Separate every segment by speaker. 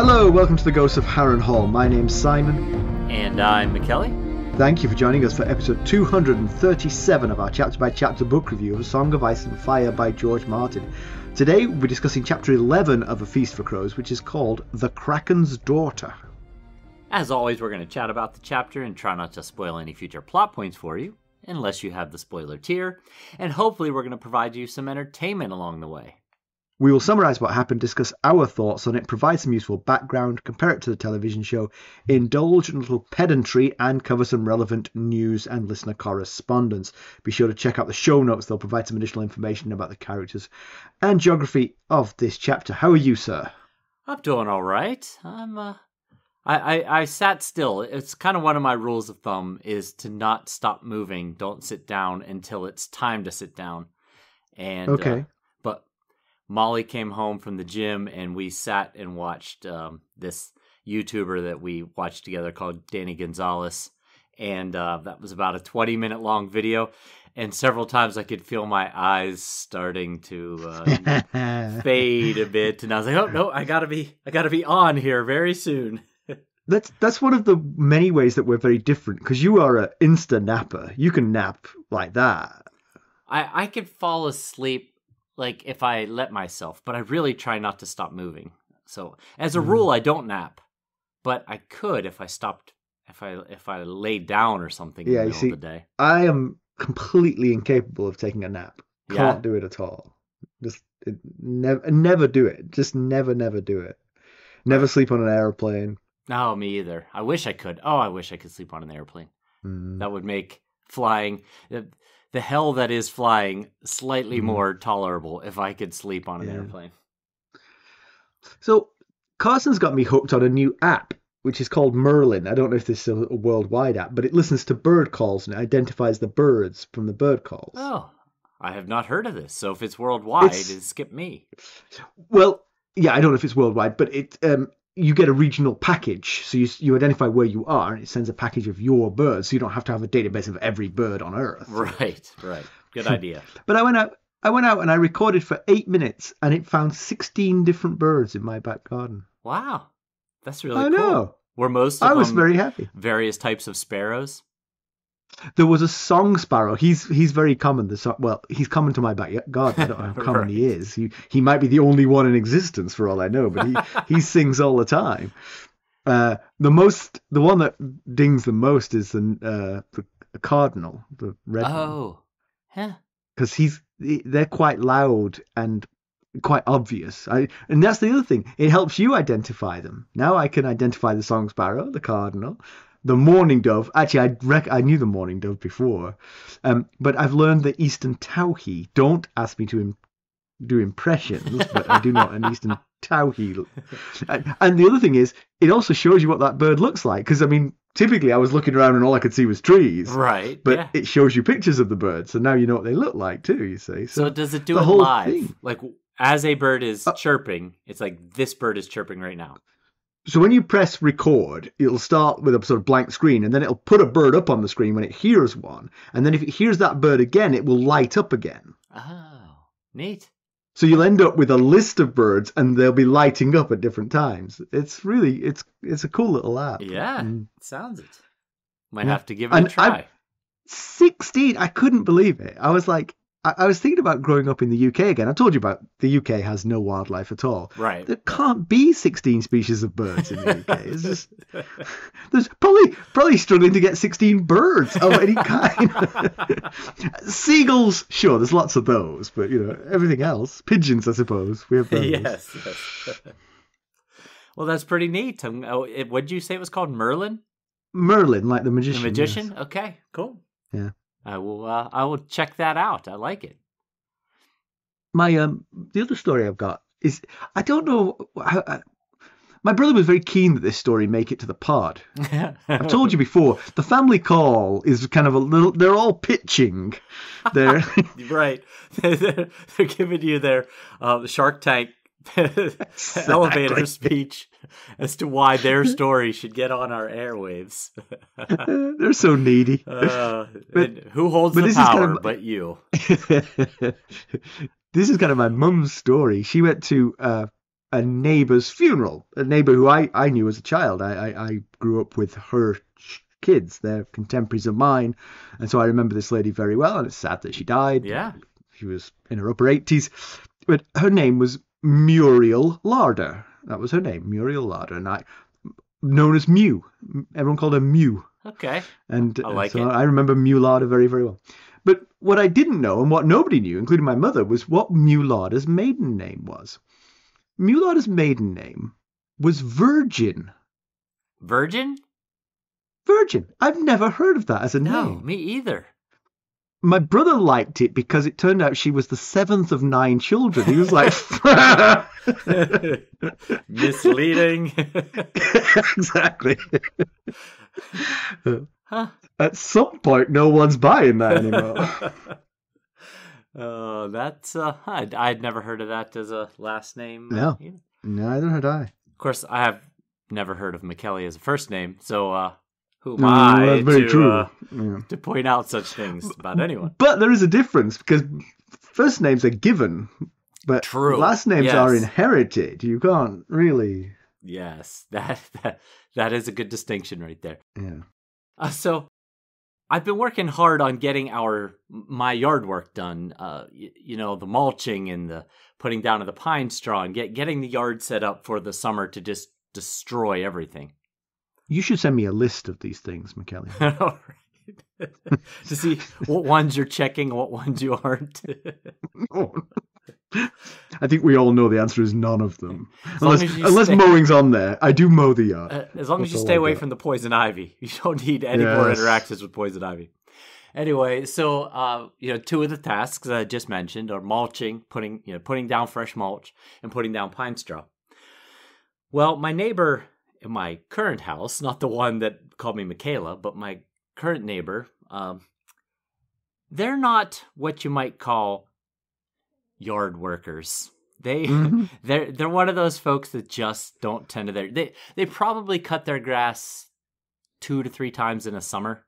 Speaker 1: Hello, welcome to the Ghosts of Harren Hall. My name's Simon.
Speaker 2: And I'm Mackelly.
Speaker 1: Thank you for joining us for episode 237 of our chapter-by-chapter book review of A Song of Ice and Fire by George Martin. Today we're discussing chapter 11 of A Feast for Crows, which is called The Kraken's Daughter.
Speaker 2: As always, we're going to chat about the chapter and try not to spoil any future plot points for you, unless you have the spoiler tier, and hopefully we're going to provide you some entertainment along the way.
Speaker 1: We will summarise what happened, discuss our thoughts on it, provide some useful background, compare it to the television show, indulge in a little pedantry, and cover some relevant news and listener correspondence. Be sure to check out the show notes. They'll provide some additional information about the characters and geography of this chapter. How are you, sir?
Speaker 2: I'm doing all right. I sat still. It's kind of one of my rules of thumb is to not stop moving. Don't sit down until it's time to sit down. And
Speaker 1: okay.
Speaker 2: But Molly came home from the gym and we sat and watched this YouTuber that we watched together called Danny Gonzalez. And that was about a 20-minute long video. And several times I could feel my eyes starting to fade a bit. And I was like, oh, no, I gotta be on here very soon.
Speaker 1: That's one of the many ways that we're very different, because you are an insta napper. You can nap like that.
Speaker 2: I could fall asleep like if I let myself, but I really try not to stop moving. So as a rule, I don't nap, but I could if I stopped, if I laid down or something in the middle of the day.
Speaker 1: I am completely incapable of taking a nap. Can't do it at all. Just never do it. Just never do it. Never sleep on an airplane.
Speaker 2: No, me either. I wish I could. Oh, I wish I could sleep on an airplane. That would make flying, the hell that is flying, slightly more tolerable if I could sleep on an airplane.
Speaker 1: So, Carson's got me hooked on a new app, which is called Merlin. I don't know if this is a worldwide app, but it listens to bird calls and it identifies the birds from the bird calls.
Speaker 2: Oh, I have not heard of this. So if it's worldwide, it skipped me.
Speaker 1: Well, yeah, I don't know if it's worldwide, but it you get a regional package. So you identify where you are, and it sends a package of your birds, so you don't have to have a database of every bird on Earth.
Speaker 2: Right. Good idea.
Speaker 1: But I went out and I recorded for 8 minutes, and it found 16 different birds in my back garden.
Speaker 2: Wow. That's really cool.
Speaker 1: I know.
Speaker 2: Were most of them
Speaker 1: was very happy.
Speaker 2: Various types of sparrows?
Speaker 1: There was a song sparrow. He's very common. He's common to my back garden. I don't know how common he is. He might be the only one in existence for all I know, but he sings all the time. The one that dings the most is the cardinal, the red one.
Speaker 2: Oh, huh.
Speaker 1: Because they're quite loud and quite obvious. And that's the other thing. It helps you identify them. Now I can identify the song sparrow, the cardinal, the mourning dove. Actually, I knew the mourning dove before, but I've learned the eastern towhee. Don't ask me to do impressions, but I do know an eastern towhee. And the other thing is, it also shows you what that bird looks like. Because, I mean, typically I was looking around and all I could see was trees.
Speaker 2: Right.
Speaker 1: But it shows you pictures of the birds, so now you know what they look like too, you see.
Speaker 2: So does it do it live? Thing. Like, as a bird is chirping, it's like, this bird is chirping right now.
Speaker 1: So when you press record, it'll start with a sort of blank screen, and then it'll put a bird up on the screen when it hears one. And then if it hears that bird again, it will light up again.
Speaker 2: Oh, neat. So
Speaker 1: you'll end up with a list of birds, and they'll be lighting up at different times. It's really, it's a cool little app.
Speaker 2: Yeah, sounds it. Might have to give it a try.
Speaker 1: 16, I couldn't believe it. I was like, I was thinking about growing up in the UK again. I told you about the UK has no wildlife at all.
Speaker 2: Right.
Speaker 1: There can't be 16 species of birds in the UK. It's just there's probably struggling to get 16 birds of any kind. Seagulls, sure, there's lots of those, but everything else, pigeons, I suppose, we have those.
Speaker 2: Yes. Well, that's pretty neat. What did you say it was called? Merlin?
Speaker 1: Merlin, like the magician.
Speaker 2: The magician.
Speaker 1: Yes.
Speaker 2: Okay. Cool.
Speaker 1: Yeah.
Speaker 2: I will check that out. I like it.
Speaker 1: My the other story I've got is, I don't know how, my brother was very keen that this story make it to the pod. I've told you before, the family call is kind of a little, they're all pitching. They're
Speaker 2: right. They're giving you their Shark Tank elevator speech as to why their story should get on our airwaves.
Speaker 1: They're so needy.
Speaker 2: Who holds the power but you?
Speaker 1: This is kind of my mum's story. She went to a neighbour's funeral, a neighbour who I knew as a child. I grew up with her kids. They're contemporaries of mine. And so I remember this lady very well, and it's sad that she died.
Speaker 2: Yeah.
Speaker 1: She was in her upper 80s. But her name was Muriel Larder. That was her name, Muriel Larder. And known as Mew. Everyone called her Mew.
Speaker 2: Okay.
Speaker 1: And
Speaker 2: I like
Speaker 1: so
Speaker 2: it.
Speaker 1: I remember Mew Larder very, very well. But what I didn't know, and what nobody knew, including my mother, was what Mew Larder's maiden name was. Mew Larder's maiden name was Virgin.
Speaker 2: Virgin?
Speaker 1: Virgin. I've never heard of that as a
Speaker 2: No,
Speaker 1: name.
Speaker 2: me either.
Speaker 1: My brother liked it because it turned out she was the 7th of 9 children. He was like,
Speaker 2: misleading.
Speaker 1: Exactly.
Speaker 2: Huh.
Speaker 1: At some point, no one's buying that anymore.
Speaker 2: That's I'd never heard of that as a last name.
Speaker 1: No,
Speaker 2: Either.
Speaker 1: neither had I.
Speaker 2: Of course, I have never heard of Mackelly as a first name, so who am
Speaker 1: Mm,
Speaker 2: I
Speaker 1: that's very true. Yeah.
Speaker 2: to point out such things about anyone?
Speaker 1: But there is a difference because first names are given, but
Speaker 2: True.
Speaker 1: last names
Speaker 2: Yes.
Speaker 1: are inherited. You can't really.
Speaker 2: Yes, that is a good distinction right there.
Speaker 1: Yeah.
Speaker 2: So I've been working hard on getting my yard work done. The mulching and the putting down of the pine straw and getting the yard set up for the summer to just destroy everything.
Speaker 1: You should send me a list of these things, Mackelly.
Speaker 2: All right. To see what ones you're checking, what ones you aren't.
Speaker 1: I think we all know the answer is none of them.
Speaker 2: long
Speaker 1: Unless,
Speaker 2: as you
Speaker 1: mowing's on there. I do mow the yard.
Speaker 2: As long as you
Speaker 1: That's
Speaker 2: stay
Speaker 1: all I
Speaker 2: away
Speaker 1: got.
Speaker 2: from the poison ivy. You don't need any more
Speaker 1: Yes.
Speaker 2: interactions with poison ivy. Anyway, so two of the tasks I just mentioned are mulching, putting down fresh mulch, and putting down pine straw. Well, my neighbor in my current house, not the one that called me Michaela, but my current neighbor, they're not what you might call yard workers. They're one of those folks that just don't tend to they probably cut their grass 2 to 3 times in a summer.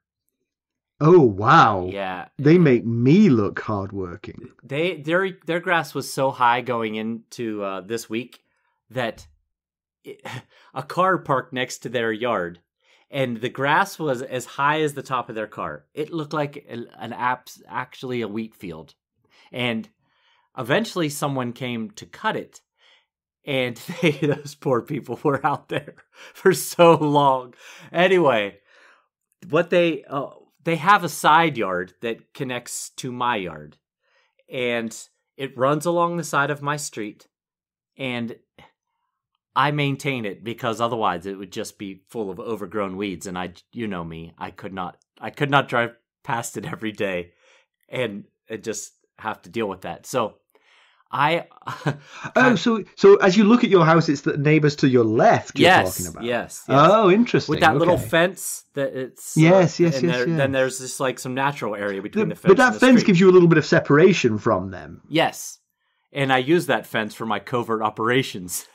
Speaker 1: Oh, wow.
Speaker 2: Yeah.
Speaker 1: They make me look hardworking.
Speaker 2: Their grass was so high going into this week that a car parked next to their yard, and the grass was as high as the top of their car. It looked like actually a wheat field. And eventually someone came to cut it, and those poor people were out there for so long. Anyway, what they have a side yard that connects to my yard, and it runs along the side of my street, and I maintain it because otherwise it would just be full of overgrown weeds, and you know me, I could not drive past it every day and just have to deal with that. So
Speaker 1: so as you look at your house, it's the neighbours to your left you're talking about.
Speaker 2: Yes.
Speaker 1: Oh, interesting.
Speaker 2: With that little
Speaker 1: Okay.
Speaker 2: fence that it's
Speaker 1: Yes.
Speaker 2: Then there's just like some natural area between the fence.
Speaker 1: But that
Speaker 2: and the
Speaker 1: fence
Speaker 2: street.
Speaker 1: gives you a little bit of separation from them.
Speaker 2: Yes. And I use that fence for my covert operations.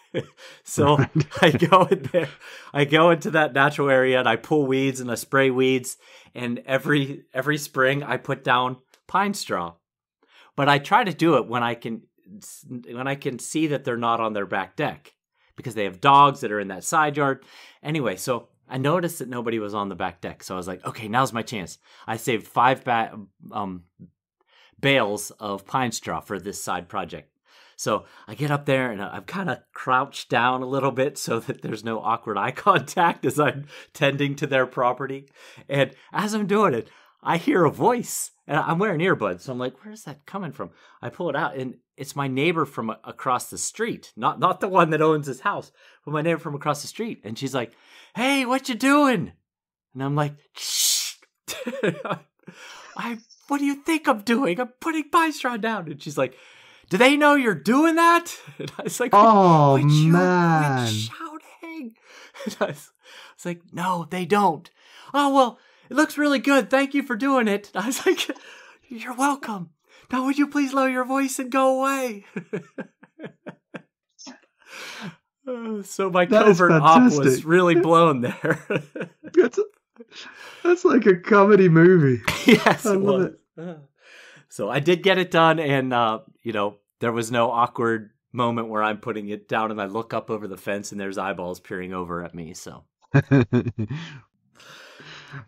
Speaker 2: So I go in there, I go into that natural area and I pull weeds and I spray weeds. And every spring I put down pine straw. But I try to do it when I can see that they're not on their back deck because they have dogs that are in that side yard. Anyway, so I noticed that nobody was on the back deck. So I was like, okay, now's my chance. I saved 5 bales of pine straw for this side project. So I get up there and I'm kind of crouched down a little bit so that there's no awkward eye contact as I'm tending to their property. And as I'm doing it, I hear a voice. And I'm wearing earbuds, so I'm like, where's that coming from? I pull it out, and it's my neighbor from across the street. Not the one that owns this house, but my neighbor from across the street. And she's like, hey, what you doing? And I'm like, shh. What do you think I'm doing? I'm putting pine straw down. And she's like, do they know you're doing that? And I was like,
Speaker 1: Oh,
Speaker 2: quit
Speaker 1: man.
Speaker 2: shouting. And I was like, no, they don't. Oh, well, it looks really good. Thank you for doing it. And I was like, you're welcome. Now, would you please lower your voice and go away? So my
Speaker 1: That is
Speaker 2: covert op was
Speaker 1: fantastic.
Speaker 2: really blown there.
Speaker 1: That's like a comedy movie.
Speaker 2: Yes,
Speaker 1: I
Speaker 2: it
Speaker 1: love
Speaker 2: was. So I did get it done, and there was no awkward moment where I'm putting it down and I look up over the fence and there's eyeballs peering over at me. So,
Speaker 1: All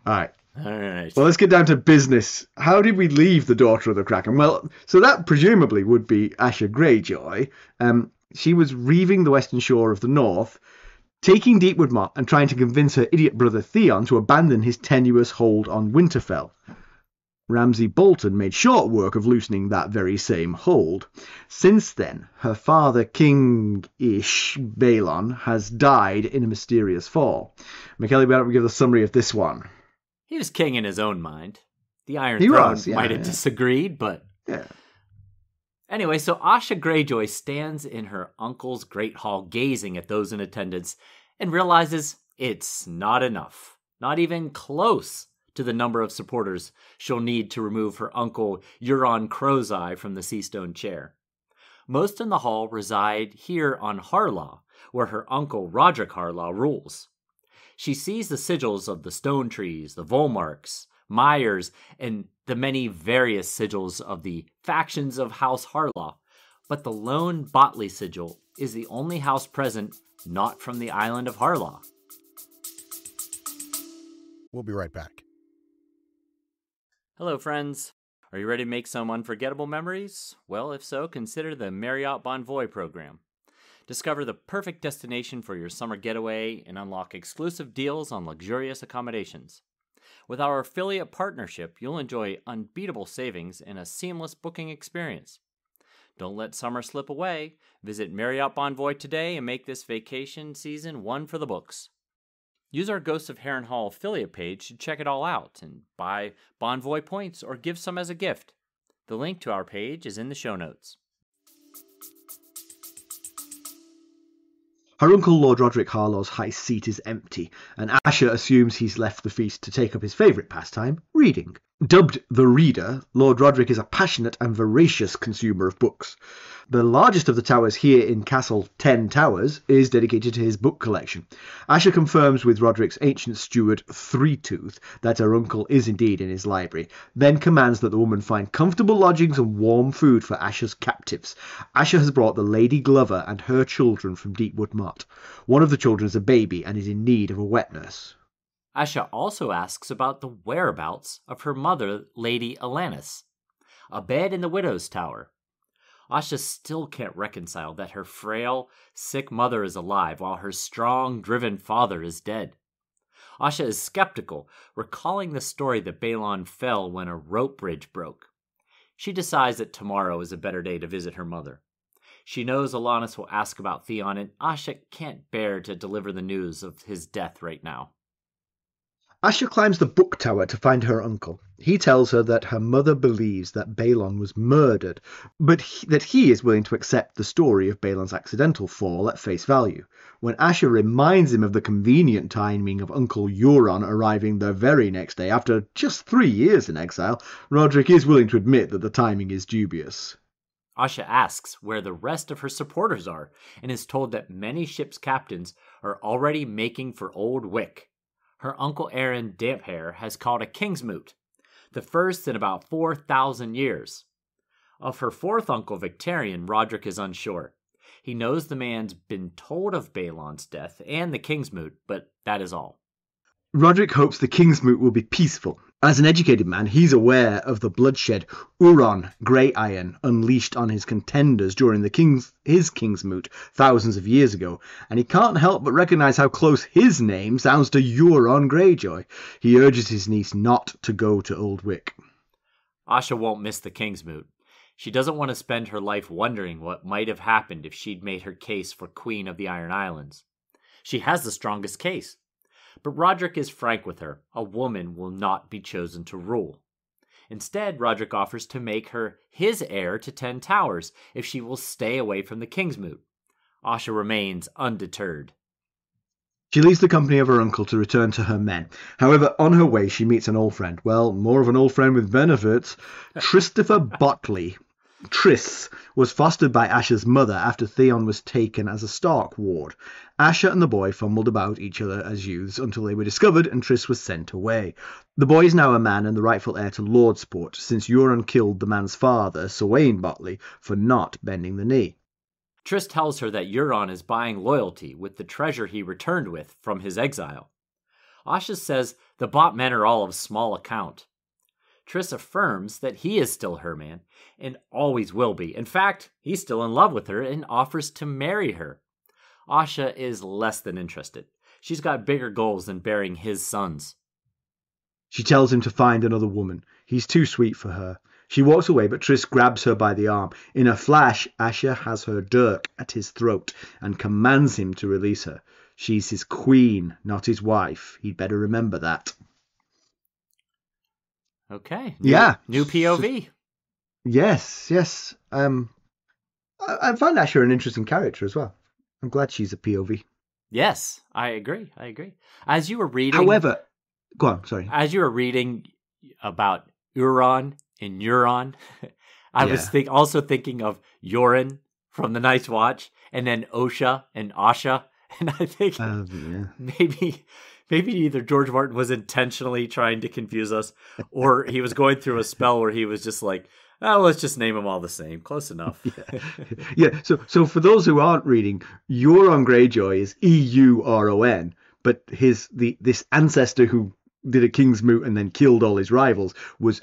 Speaker 1: right.
Speaker 2: all right.
Speaker 1: Well, let's get down to business. How did we leave the daughter of the Kraken? Well, so that presumably would be Asha Greyjoy. She was reaving the western shore of the north, taking Deepwood Motte and trying to convince her idiot brother Theon to abandon his tenuous hold on Winterfell. Ramsay Bolton made short work of loosening that very same hold. Since then, her father, King-ish Balon, has died in a mysterious fall. Mackelly, why don't we give the summary of this one?
Speaker 2: He was king in his own mind. The Iron Throne might have disagreed, but...
Speaker 1: Yeah.
Speaker 2: Anyway, so Asha Greyjoy stands in her uncle's great hall gazing at those in attendance and realizes it's not enough. Not even close to the number of supporters she'll need to remove her uncle Euron Crow's Eye from the Seastone Chair. Most in the hall reside here on Harlaw, where her uncle Rodrik Harlaw rules. She sees the sigils of the stone trees, the Volmarks, Myers, and the many various sigils of the factions of House Harlaw, but the lone Botley sigil is the only house present not from the island of Harlaw.
Speaker 3: We'll be right back.
Speaker 2: Hello, friends. Are you ready to make some unforgettable memories? Well, if so, consider the Marriott Bonvoy program. Discover the perfect destination for your summer getaway and unlock exclusive deals on luxurious accommodations. With our affiliate partnership, you'll enjoy unbeatable savings and a seamless booking experience. Don't let summer slip away. Visit Marriott Bonvoy today and make this vacation season one for the books. Use our Ghosts of Harrenhal affiliate page to check it all out and buy Bonvoy points or give some as a gift. The link to our page is in the show notes.
Speaker 1: Her uncle Lord Rodrik Harlaw's high seat is empty, and Asha assumes he's left the feast to take up his favourite pastime, reading. Dubbed the Reader, Lord Rodrik is a passionate and voracious consumer of books. The largest of the towers here in Castle 10 Towers is dedicated to his book collection. Asha confirms with Rodrik's ancient steward Threetooth that her uncle is indeed in his library, then commands that the woman find comfortable lodgings and warm food for Asha's captives. Asha has brought the Lady Glover and her children from Deepwood Motte. One of the children is a baby and is in need of a wet nurse.
Speaker 2: Asha also asks about the whereabouts of her mother, Lady Alanis. A bed in the Widow's Tower. Asha still can't reconcile that her frail, sick mother is alive while her strong, driven father is dead. Asha is skeptical, recalling the story that Balon fell when a rope bridge broke. She decides that tomorrow is a better day to visit her mother. She knows Alanis will ask about Theon, and Asha can't bear to deliver the news of his death right now.
Speaker 1: Asha climbs the book tower to find her uncle. He tells her that her mother believes that Balon was murdered, but that he is willing to accept the story of Balon's accidental fall at face value. When Asha reminds him of the convenient timing of Uncle Euron arriving the very next day after just 3 years in exile, Rodrik is willing to admit that the timing is dubious.
Speaker 2: Asha asks where the rest of her supporters are, and is told that many ships' captains are already making for Old Wyk. Her uncle Aeron Damphair has called a Kingsmoot, the first in about 4,000 years. Of her fourth uncle Victarion, Rodrik is unsure. He knows the man's been told of Balon's death and the Kingsmoot, but that is all.
Speaker 1: Rodrik hopes the Kingsmoot will be peaceful. As an educated man, he's aware of the bloodshed Euron Grey Iron unleashed on his contenders during his Kingsmoot thousands of years ago, and he can't help but recognise how close his name sounds to Euron Greyjoy. He urges his niece not to go to Old Wyk.
Speaker 2: Asha won't miss the Kingsmoot. She doesn't want to spend her life wondering what might have happened if she'd made her case for Queen of the Iron Islands. She has the strongest case. But Rodrik is frank with her. A woman will not be chosen to rule. Instead, Rodrik offers to make her his heir to 10 Towers if she will stay away from the Kingsmoot. Asha remains undeterred.
Speaker 1: She leaves the company of her uncle to return to her men. However, on her way she meets an old friend. Well, more of an old friend with benefits. Christopher Botley. Triss was fostered by Asha's mother after Theon was taken as a Stark ward. Asha and the boy fumbled about each other as youths until they were discovered and Triss was sent away. The boy is now a man and the rightful heir to Lordsport, since Euron killed the man's father, Sir Wayne Botley, for not bending the knee.
Speaker 2: Triss tells her that Euron is buying loyalty with the treasure he returned with from his exile. Asha says the bought men are all of small account. Triss affirms that he is still her man and always will be. In fact, he's still in love with her and offers to marry her. Asha is less than interested. She's got bigger goals than bearing his sons.
Speaker 1: She tells him to find another woman. He's too sweet for her. She walks away, but Triss grabs her by the arm. In a flash, Asha has her dirk at his throat and commands him to release her. She's his queen, not his wife. He'd better remember that.
Speaker 2: Okay. New
Speaker 1: New
Speaker 2: POV.
Speaker 1: Yes. I find Asha an interesting character as well. I'm glad she's a POV.
Speaker 2: Yes, I agree. As you were reading...
Speaker 1: However... Go on, sorry.
Speaker 2: As you were reading about Euron and Euron, I was also thinking of Euron from the Night's Watch, and then Osha and Asha, and I think maybe either George Martin was intentionally trying to confuse us, or he was going through a spell where he was just like, oh, let's just name them all the same. Close enough.
Speaker 1: Yeah. So for those who aren't reading, Euron Greyjoy is Euron, but this ancestor who did a Kingsmoot and then killed all his rivals was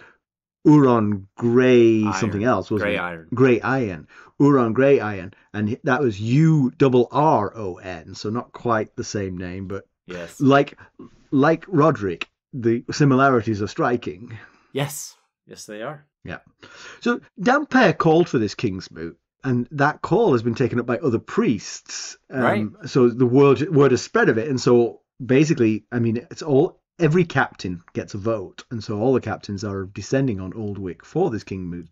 Speaker 1: Euron Grey something else, wasn't it?
Speaker 2: Iron.
Speaker 1: Grey Iron. Euron Grey Iron, and that was Uron, so not quite the same name, but
Speaker 2: yes,
Speaker 1: like Rodrik, the similarities are striking.
Speaker 2: Yes, they are.
Speaker 1: Yeah. So Dampere called for this Kingsmoot, and that call has been taken up by other priests.
Speaker 2: Right.
Speaker 1: So the word has spread of it, and so basically, I mean, every captain gets a vote, and so all the captains are descending on Old Wyk for this Kingsmoot.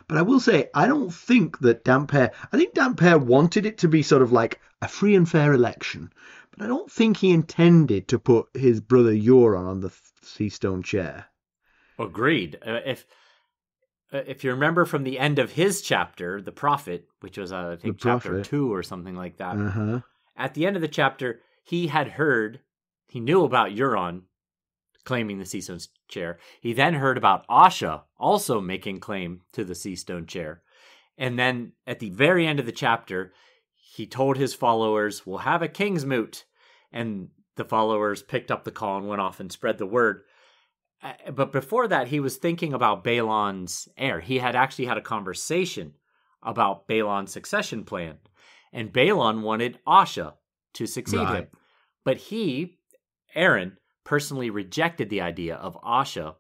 Speaker 1: But I will say, I don't think that I think Dampere wanted it to be sort of like a free and fair election, but I don't think he intended to put his brother Euron on the Seastone Chair.
Speaker 2: Agreed. If you remember from the end of his chapter, The Prophet, which was, I think, chapter 2 or something like that, at the end of the chapter, he knew about Euron claiming the Seastone Chair. He then heard about Asha also making claim to the Seastone Chair. And then at the very end of the chapter, he told his followers, we'll have a Kingsmoot. And the followers picked up the call and went off and spread the word. But before that, he was thinking about Balon's heir. He had actually had a conversation about Balon's succession plan. And Balon wanted Asha to succeed him. But Aeron, personally rejected the idea of Asha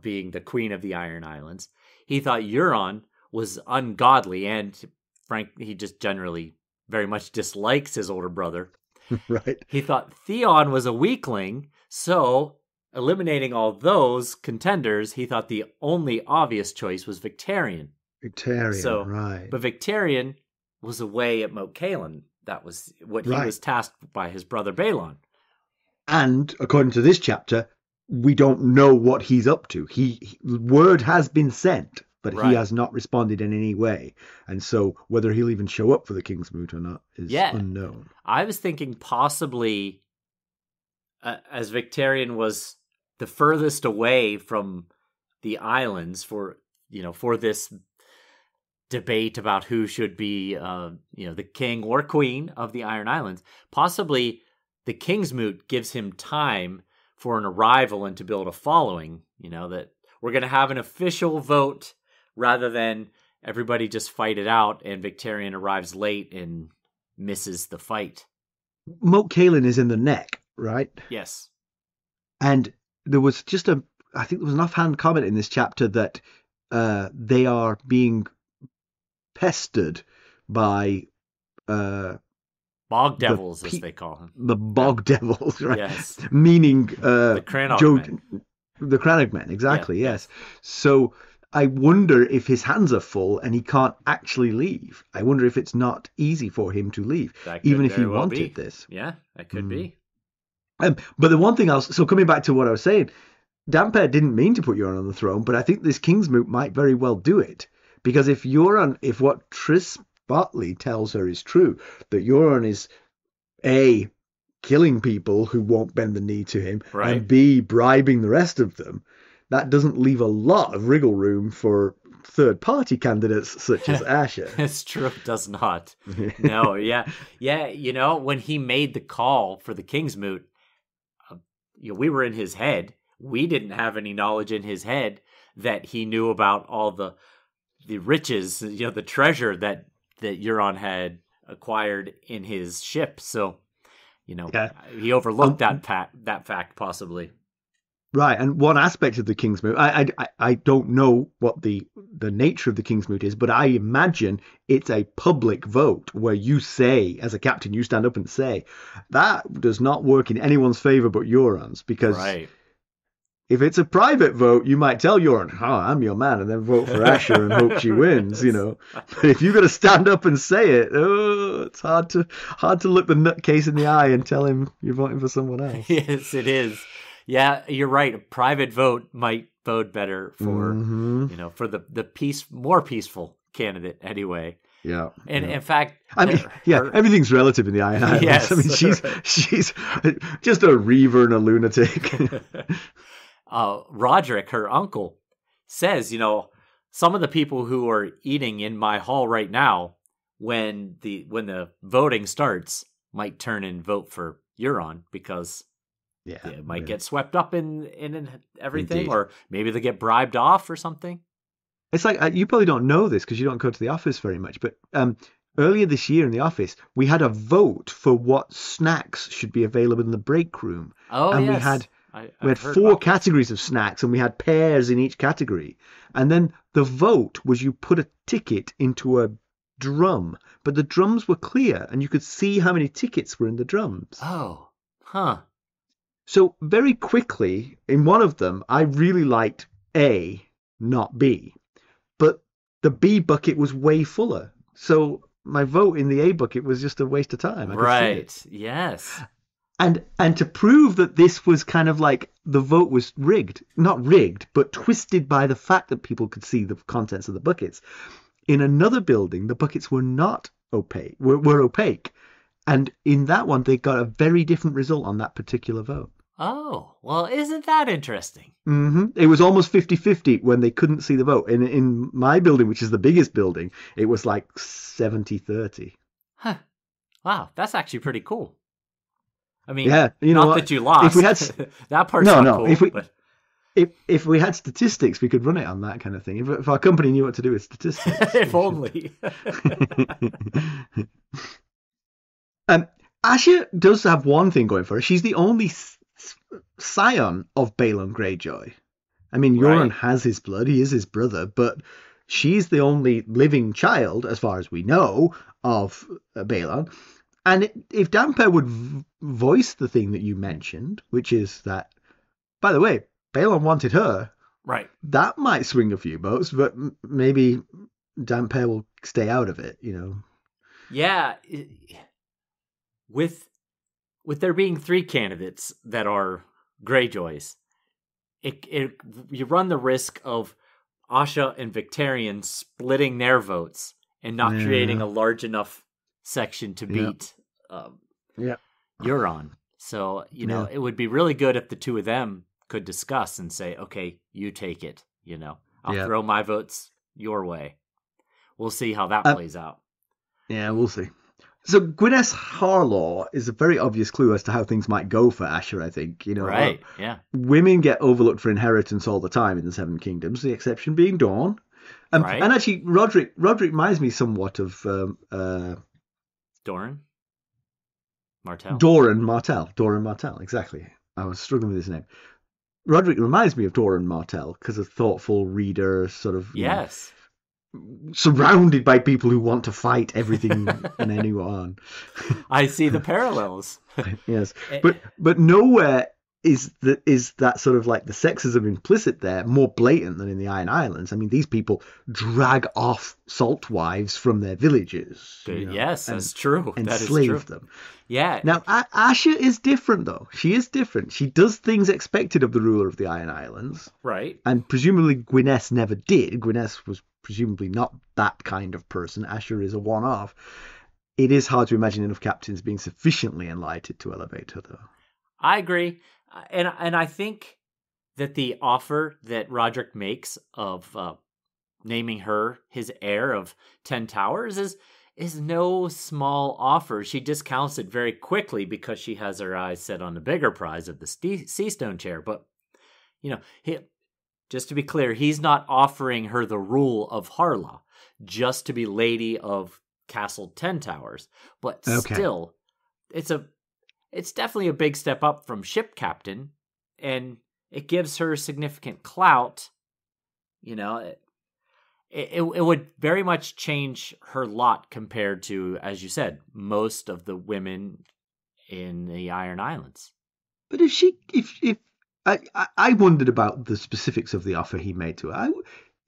Speaker 2: being the queen of the Iron Islands. He thought Euron was ungodly, and frankly, he just generally very much dislikes his older brother.
Speaker 1: Right. He
Speaker 2: thought Theon was a weakling, so eliminating all those contenders, he thought the only obvious choice was Victarion.
Speaker 1: Right.
Speaker 2: But Victarion was away at Mackeley. That was what he was tasked by his brother Balon.
Speaker 1: And according to this chapter, we don't know what he's up to. Word has been sent, but he has not responded in any way. And so whether he'll even show up for the Kingsmoot or not is unknown.
Speaker 2: I was thinking possibly, as Victarion was the furthest away from the islands for this debate about who should be, the king or queen of the Iron Islands, possibly the Kingsmoot gives him time for an arrival and to build a following, that we're going to have an official vote rather than everybody just fight it out and Victarion arrives late and misses the fight.
Speaker 1: Mackeley is in the neck, right?
Speaker 2: Yes.
Speaker 1: And there was I think there was an offhand comment in this chapter that they are being pestered by
Speaker 2: bog devils, as they call them.
Speaker 1: The bog devils, right?
Speaker 2: Yes.
Speaker 1: Meaning
Speaker 2: the Cranogmen.
Speaker 1: The Cranogmen, exactly, yes. So I wonder if his hands are full and he can't actually leave. I wonder if it's not easy for him to leave, even if he wanted this.
Speaker 2: Yeah, that could be.
Speaker 1: But the one thing else, so coming back to what I was saying, Dampere didn't mean to put Euron on the throne, but I think this Kingsmoot might very well do it. Because if what Triss Botley tells her is true, that Euron is A, killing people who won't bend the knee to him, and B, bribing the rest of them, that doesn't leave a lot of wriggle room for third-party candidates such as Asha.
Speaker 2: It's true, it does not. No, yeah. When he made the call for the Kingsmoot, we were in his head. We didn't have any knowledge in his head that he knew about all the riches, the treasure that Euron had acquired in his ship. So, he overlooked that fact possibly.
Speaker 1: Right, and one aspect of the Kingsmoot, I don't know what the nature of the Kingsmoot is, but I imagine it's a public vote where you say, as a captain, you stand up and say, that does not work in anyone's favor but Euron's, because if it's a private vote, you might tell Euron, I'm your man, and then vote for Asha and hope she wins, But if you've got to stand up and say it, it's hard to look the nutcase in the eye and tell him you're voting for someone else.
Speaker 2: Yes, it is. Yeah, you're right. A private vote might bode better for, for the more peaceful candidate anyway.
Speaker 1: Yeah.
Speaker 2: And in fact,
Speaker 1: everything's relative in the Iron Islands.
Speaker 2: Yes.
Speaker 1: I mean, she's just a reaver and a lunatic.
Speaker 2: Rodrik, her uncle, says, some of the people who are eating in my hall right now, when the voting starts, might turn and vote for Euron because they might get swept up in everything. Indeed. Or maybe they get bribed off or something.
Speaker 1: It's like, you probably don't know this because you don't go to the office very much, but earlier this year in the office, we had a vote for what snacks should be available in the break room.
Speaker 2: Oh,
Speaker 1: and
Speaker 2: yes.
Speaker 1: We had 4 categories of snacks, and we had pairs in each category. And then the vote was you put a ticket into a drum, but the drums were clear, and you could see how many tickets were in the drums.
Speaker 2: Oh, huh.
Speaker 1: So very quickly, in one of them, I really liked A, not B. But the B bucket was way fuller. So my vote in the A bucket was just a waste of time.
Speaker 2: Right, yes.
Speaker 1: And to prove that this was kind of like the vote was rigged, not rigged, but twisted by the fact that people could see the contents of the buckets. In another building, the buckets were not opaque, were opaque. And in that one, they got a very different result on that particular vote.
Speaker 2: Oh, well, isn't that interesting?
Speaker 1: Mm-hmm. It was almost 50-50 when they couldn't see the vote. In my building, which is the biggest building, it was like 70-30.
Speaker 2: Huh. Wow, that's actually pretty cool. I mean,
Speaker 1: not
Speaker 2: that you lost.
Speaker 1: If we had
Speaker 2: that part's not cool.
Speaker 1: If we had statistics, we could run it on that kind of thing. If our company knew what to do with statistics.
Speaker 2: If only.
Speaker 1: Asha does have one thing going for her. She's the only scion of Balon Greyjoy. I mean, Euron has his blood. He is his brother, but she's the only living child, as far as we know, of Balon. And if Damper would voice the thing that you mentioned, which is that, by the way, Balon wanted her.
Speaker 2: Right.
Speaker 1: That might swing a few votes, but maybe Damper will stay out of it,
Speaker 2: Yeah. With there being 3 candidates that are Greyjoys, you run the risk of Asha and Victarion splitting their votes and not creating a large enough section to beat Euron. So, it would be really good if the 2 of them could discuss and say, okay, you take it, I'll throw my votes your way. We'll see how that plays out.
Speaker 1: Yeah, we'll see. So Gwyneth's Harlaw is a very obvious clue as to how things might go for Asha, I think.
Speaker 2: Right, yeah.
Speaker 1: Women get overlooked for inheritance all the time in the Seven Kingdoms, the exception being Dawn. And actually, Rodrik reminds me somewhat of...
Speaker 2: Doran Martell?
Speaker 1: Doran Martell, exactly. I was struggling with his name. Rodrik reminds me of Doran Martell because a thoughtful reader, sort of...
Speaker 2: Yes.
Speaker 1: Surrounded by people who want to fight everything and anyone.
Speaker 2: I see the parallels.
Speaker 1: Yes, but nowhere is that sort of like the sexism implicit there more blatant than in the Iron Islands. I mean, these people drag off salt wives from their villages.
Speaker 2: Yes, that's true.
Speaker 1: Enslave them.
Speaker 2: Yeah.
Speaker 1: Now, Asha is different, though. She is different. She does things expected of the ruler of the Iron Islands.
Speaker 2: Right.
Speaker 1: And presumably Gwyneth never did. Gwyneth was presumably not that kind of person. Asha is a one-off. It is hard to imagine enough captains being sufficiently enlightened to elevate her, though.
Speaker 2: I agree. And I think that the offer that Rodrik makes of naming her his heir of 10 towers is no small offer. She discounts it very quickly because she has her eyes set on the bigger prize of the Seastone Chair. But, just to be clear, he's not offering her the rule of Harlaw, just to be lady of Castle 10 Towers. But still, it's definitely a big step up from ship captain, and it gives her significant clout. It would very much change her lot compared to, as you said, most of the women in the Iron Islands.
Speaker 1: But if I wondered about the specifics of the offer he made to her.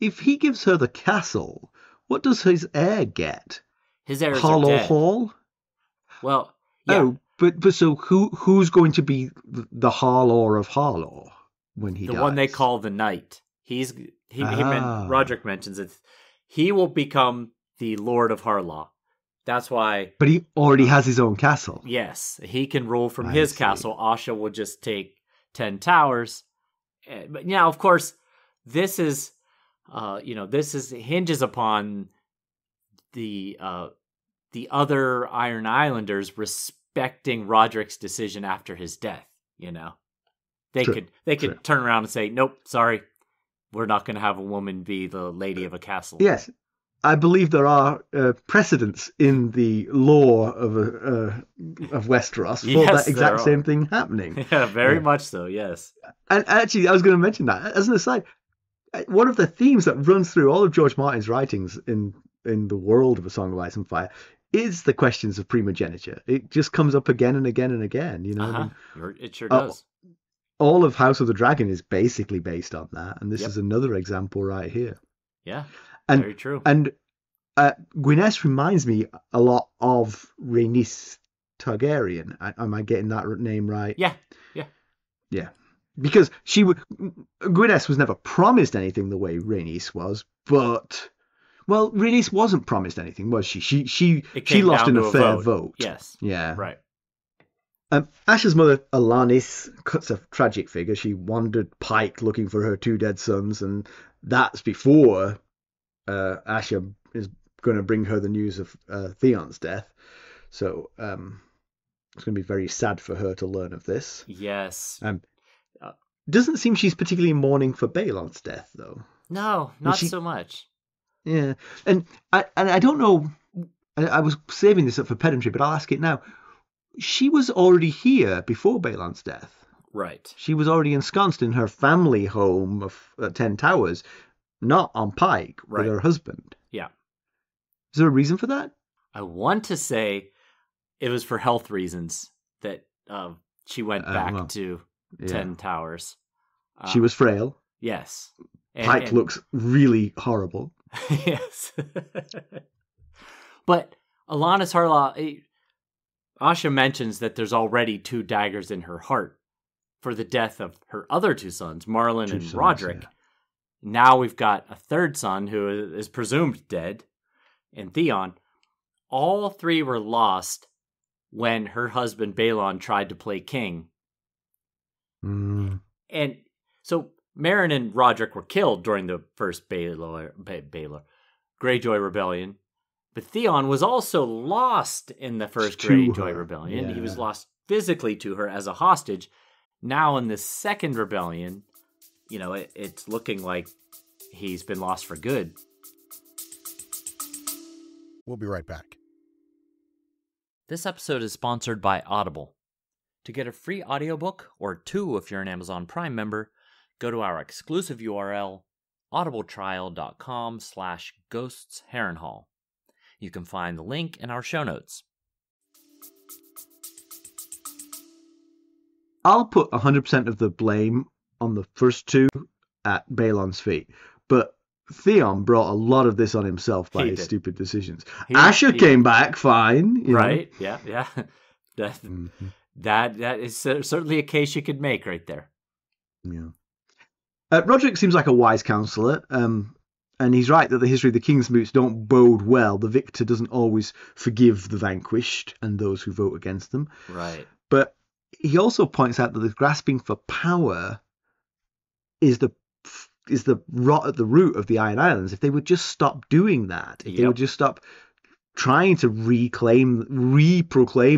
Speaker 1: If he gives her the castle, what does his heir get?
Speaker 2: His heirs
Speaker 1: Harlaw
Speaker 2: are dead.
Speaker 1: Hall?
Speaker 2: Well, yeah.
Speaker 1: Oh, but so who's going to be the Harlaw of Harlaw when he dies?
Speaker 2: The one they call the Knight. Rodrik mentions it. He will become the Lord of Harlaw. That's why.
Speaker 1: But he already has his own castle.
Speaker 2: Yes, he can rule from his castle. Asha will just take 10 towers. But now, of course, this hinges upon the other Iron Islanders respecting Rodrik's decision after his death. They could turn around and say, "Nope, sorry, we're not going to have a woman be the lady of a castle."
Speaker 1: Yes, I believe there are precedents in the law of Westeros for that exact same thing happening.
Speaker 2: Yeah, very much so. Yes.
Speaker 1: And actually, I was going to mention that as an aside. One of the themes that runs through all of George Martin's writings in the world of A Song of Ice and Fire is the questions of primogeniture. It just comes up again and again and again.
Speaker 2: It sure does.
Speaker 1: All of House of the Dragon is basically based on that, and this is another example right here.
Speaker 2: Yeah, very true.
Speaker 1: And Gwyneth reminds me a lot of Rhaenys Targaryen. Am I getting that name right?
Speaker 2: Yeah.
Speaker 1: Because Gwyneth was never promised anything the way Rhaenys was, but Rhaenys wasn't promised anything, was she? She lost in a fair vote.
Speaker 2: Yes.
Speaker 1: Yeah.
Speaker 2: Right.
Speaker 1: Asha's mother, Alanis, cuts a tragic figure. She wandered Pike looking for her 2 dead sons, and that's before Asha is going to bring her the news of Theon's death. So it's going to be very sad for her to learn of this.
Speaker 2: Yes.
Speaker 1: Doesn't seem she's particularly mourning for Balon's death, though.
Speaker 2: No, not so much.
Speaker 1: Yeah, and I don't know. I was saving this up for pedantry, but I'll ask it now. She was already here before Balon's death.
Speaker 2: Right.
Speaker 1: She was already ensconced in her family home of 10 Towers, not on Pike with her husband.
Speaker 2: Yeah.
Speaker 1: Is there a reason for that?
Speaker 2: I want to say it was for health reasons that she went back to 10 Towers.
Speaker 1: She was frail.
Speaker 2: Yes.
Speaker 1: Pike looks really horrible.
Speaker 2: Yes. But Alanis Harlaw, Asha mentions that there's already 2 daggers in her heart for the death of her other 2 sons, Marlon and Rodrik. Yeah. Now we've got a 3rd son who is presumed dead, and Theon. All 3 were lost when her husband Balon tried to play king.
Speaker 1: Mm.
Speaker 2: And so Meryn and Rodrik were killed during the first Greyjoy rebellion. But Theon was also lost in the first Greyjoy rebellion. Yeah. He was lost physically to her as a hostage. Now in the second rebellion, it's looking like he's been lost for good.
Speaker 3: We'll be right back.
Speaker 2: This episode is sponsored by Audible. To get a free audiobook, or 2 if you're an Amazon Prime member, go to our exclusive URL, audibletrial.com/ghostsharrenhal. You can find the link in our show notes.
Speaker 1: I'll put 100% of the blame on the first 2 at Balon's feet, but Theon brought a lot of this on himself by his stupid decisions. Asha came back fine.
Speaker 2: Right, yeah. That is certainly a case you could make right there.
Speaker 1: Yeah. Rodrik seems like a wise counsellor, and he's right that the history of the Kingsmoots don't bode well. The victor doesn't always forgive the vanquished and those who vote against them.
Speaker 2: Right.
Speaker 1: But he also points out that the grasping for power is the is the rot at the root of the Iron Islands. If they would just stop doing that, if they would just stop trying to reproclaim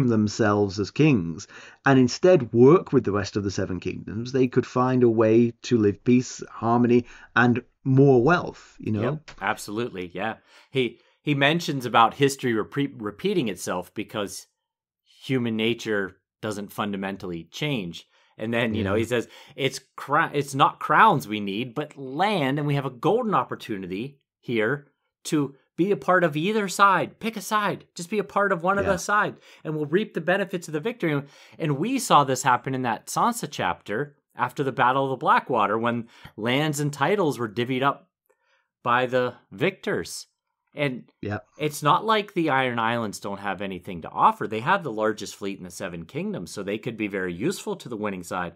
Speaker 1: themselves as kings, and instead work with the rest of the Seven Kingdoms, they could find a way to live peace, harmony, and more wealth.
Speaker 2: Yep, absolutely. Yeah, he mentions about history repeating itself because human nature doesn't fundamentally change. And then, he says, it's not crowns we need, but land, and we have a golden opportunity here to be a part of either side. Pick a side. Just be a part of one of the side, and we'll reap the benefits of the victory. And we saw this happen in that Sansa chapter after the Battle of the Blackwater, when lands and titles were divvied up by the victors. And it's not like the Iron Islands don't have anything to offer. They have the largest fleet in the Seven Kingdoms, so they could be very useful to the winning side,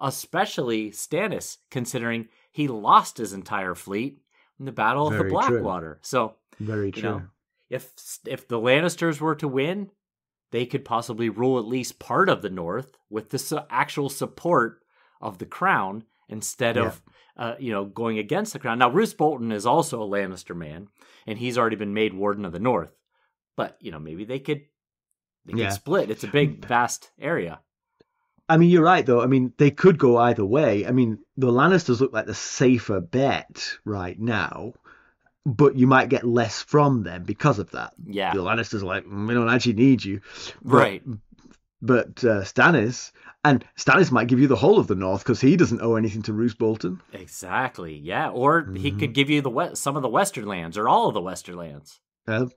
Speaker 2: especially Stannis, considering he lost his entire fleet in the Battle of the Blackwater. So,
Speaker 1: very true.
Speaker 2: If the Lannisters were to win, they could possibly rule at least part of the North with the actual support of the crown instead of going against the crown. Now, Roose Bolton is also a Lannister man, and he's already been made Warden of the North. But maybe they could split. It's a big, vast area.
Speaker 1: I mean, you're right, though. I mean, they could go either way. I mean, the Lannisters look like the safer bet right now, but you might get less from them because of that.
Speaker 2: Yeah.
Speaker 1: The Lannisters are like, we don't actually need you.
Speaker 2: Right.
Speaker 1: But Stannis might give you the whole of the North because he doesn't owe anything to Roose Bolton.
Speaker 2: Exactly, yeah. Or he could give you some of the Western lands or all of the Western lands.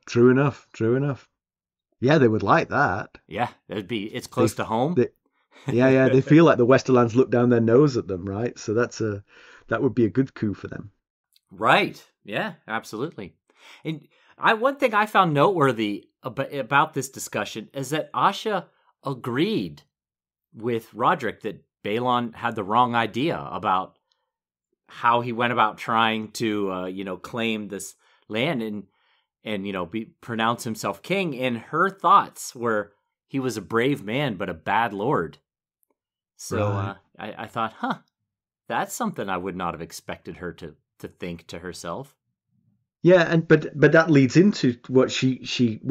Speaker 1: True enough. Yeah, they would like that.
Speaker 2: Yeah, it's close to home.
Speaker 1: They feel like the Westerlands look down their nose at them, right? So that would be a good coup for them.
Speaker 2: Right. Yeah, absolutely. And one thing I found noteworthy about this discussion is that Asha agreed with Rodrik that Balon had the wrong idea about how he went about trying to claim this land and pronounce himself king. And her thoughts were he was a brave man but a bad lord. So I thought, that's something I would not have expected her to think to herself.
Speaker 1: Yeah, but that leads into what she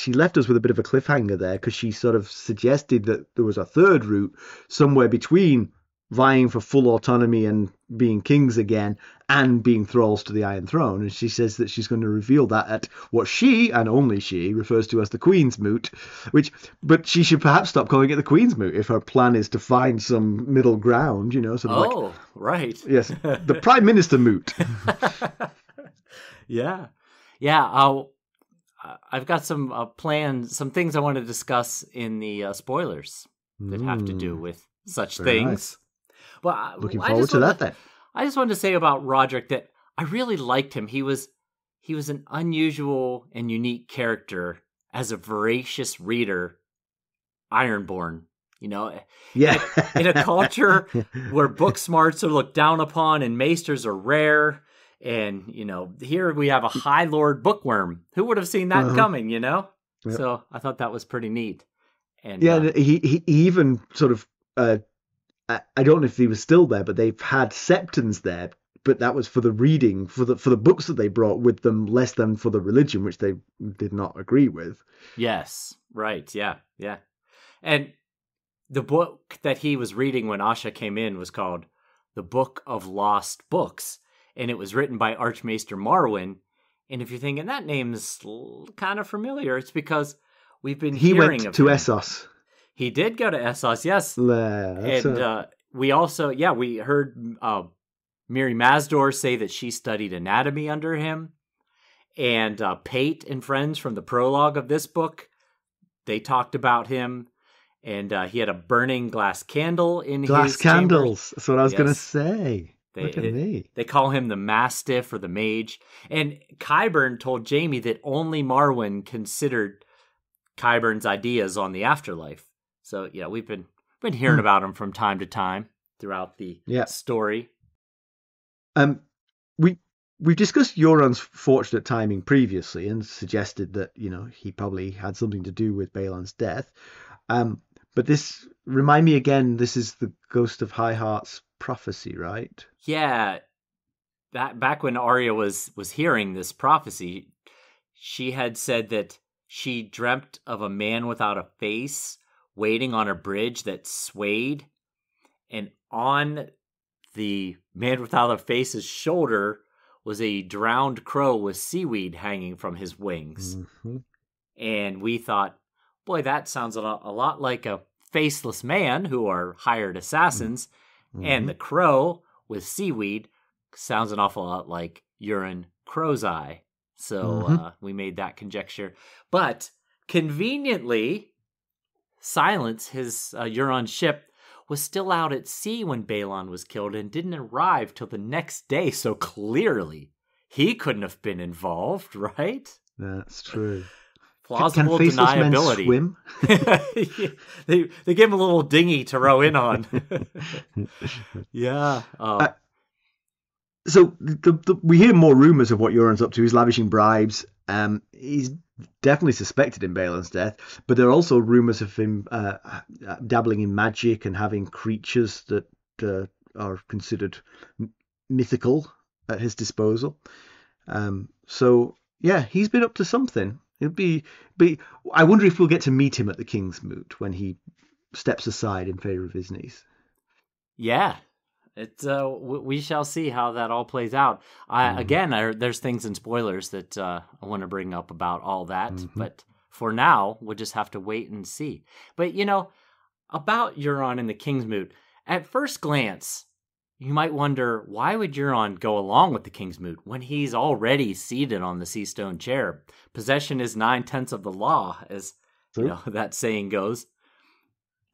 Speaker 1: left us with a bit of a cliffhanger there, because she sort of suggested that there was a third route somewhere between vying for full autonomy and being kings again and being thralls to the Iron Throne. And she says that she's going to reveal that at what she, and only she, refers to as the Queensmoot, but she should perhaps stop calling it the Queensmoot if her plan is to find some middle ground,
Speaker 2: right.
Speaker 1: Yes, the Prime Minister moot.
Speaker 2: Yeah. I've got some plans, some things I want to discuss in the spoilers that have to do with such things.
Speaker 1: Nice.
Speaker 2: Well,
Speaker 1: looking forward to that then.
Speaker 2: I just wanted to say about Rodrik that I really liked him. He was an unusual and unique character as a voracious reader, Ironborn. In a culture where book smarts are looked down upon and maesters are rare. And, here we have a High Lord bookworm. Who would have seen that coming, Yep. So I thought that was pretty neat. And
Speaker 1: he even sort of, I don't know if he was still there, but they've had septons there, but that was for the reading, for the books that they brought with them, less than for the religion, which they did not agree with.
Speaker 2: Yes, right, yeah. And the book that he was reading when Asha came in was called The Book of Lost Books. And it was written by Archmaester Marwyn. And if you're thinking that name's kind of familiar, it's because we've been hearing of him. He went
Speaker 1: to Essos.
Speaker 2: He did go to Essos, yes. We also, we heard Miri Mazdor say that she studied anatomy under him. And Pate and friends from the prologue of this book, they talked about him. And he had a burning glass candle in his
Speaker 1: Glass candles.
Speaker 2: chamber.
Speaker 1: That's what I was going to say. Look at me.
Speaker 2: They call him the Mastiff or the Mage. And Qyburn told Jaime that only Marwyn considered Qyburn's ideas on the afterlife. So, we've been hearing about him from time to time throughout the story.
Speaker 1: We've discussed Euron's fortunate timing previously and suggested that, he probably had something to do with Balon's death. But this, remind me again, this is the Ghost of High Heart's prophecy, right?
Speaker 2: Yeah, that back when Arya was hearing this prophecy, she had said that she dreamt of a man without a face waiting on a bridge that swayed, and on the man without a face's shoulder was a drowned crow with seaweed hanging from his wings.
Speaker 1: Mm-hmm.
Speaker 2: And we thought, boy, that sounds a lot like a faceless man who are hired assassins,
Speaker 1: Mm-hmm.
Speaker 2: and the crow with seaweed sounds an awful lot like Euron Crow's Eye. So we made that conjecture. But conveniently, Silence, his Euron ship, was still out at sea when Balon was killed and didn't arrive till the next day. So clearly, he couldn't have been involved, right?
Speaker 1: That's true.
Speaker 2: Plausible
Speaker 1: Can faceless men
Speaker 2: deniability.
Speaker 1: swim?
Speaker 2: They give him a little dinghy to row in on. Yeah.
Speaker 1: So we hear more rumors of what Euron's up to. He's lavishing bribes. He's definitely suspected in Balon's death, but there are also rumors of him dabbling in magic and having creatures that are considered mythical at his disposal. So yeah, he's been up to something. It'd be. I wonder if we'll get to meet him at the Kingsmoot when he steps aside in favor of his niece.
Speaker 2: Yeah. We shall see how that all plays out. There's things in spoilers that I want to bring up about all that, but for now, we'll just have to wait and see. But, about Euron and the Kingsmoot, at first glance, you might wonder, why would Euron go along with the Kingsmoot when he's already seated on the Seastone Chair? Possession is 9/10 of the law, as that saying goes.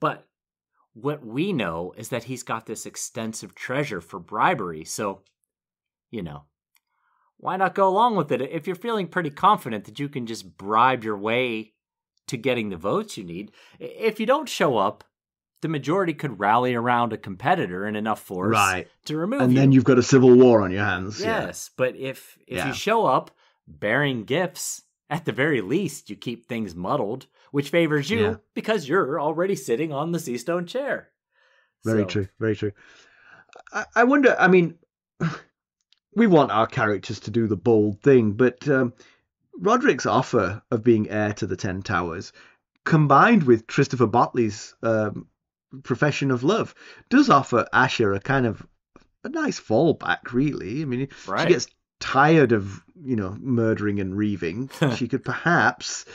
Speaker 2: But what we know is that he's got this extensive treasure for bribery. So, why not go along with it if you're feeling pretty confident that you can just bribe your way to getting the votes you need? If you don't show up, the majority could rally around a competitor in enough force to remove you.
Speaker 1: And then you've got a civil war on your hands.
Speaker 2: Yes, but if you show up bearing gifts, at the very least, you keep things muddled, which favors you because you're already sitting on the Seastone Chair.
Speaker 1: Very true, very true. I wonder, I mean, we want our characters to do the bold thing, but Rodrik's offer of being heir to the 10 Towers, combined with Christopher Botley's profession of love, does offer Asha a kind of a nice fallback, really. I mean, she gets tired of murdering and reaving. She could perhaps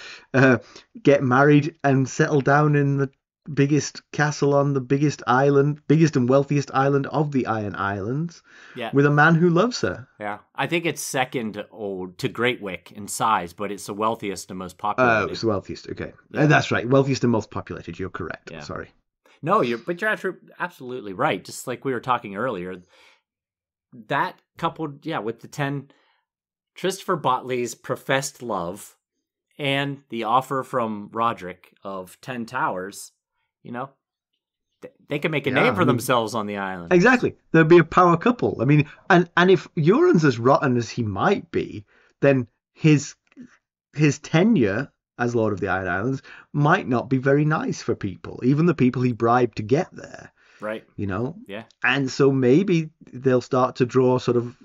Speaker 1: get married and settle down in the biggest castle on the biggest and wealthiest island of the Iron Islands, with a man who loves her.
Speaker 2: Yeah, I think it's second to Great Wyk in size, but it's the wealthiest and most populated.
Speaker 1: Oh, it's the wealthiest. Okay, that's right. Wealthiest and most populated. You're correct. Yeah. Sorry.
Speaker 2: No, you're absolutely right. Just like we were talking earlier, that coupled, with the 10, Christopher Botley's professed love and the offer from Rodrik of 10 Towers, they can make a name for themselves on the island.
Speaker 1: Exactly. There'd be a power couple. I mean, and if Euron's as rotten as he might be, then his tenure as Lord of the Iron Islands might not be very nice for people, even the people he bribed to get there.
Speaker 2: Right.
Speaker 1: Yeah. And so maybe they'll start to draw sort of,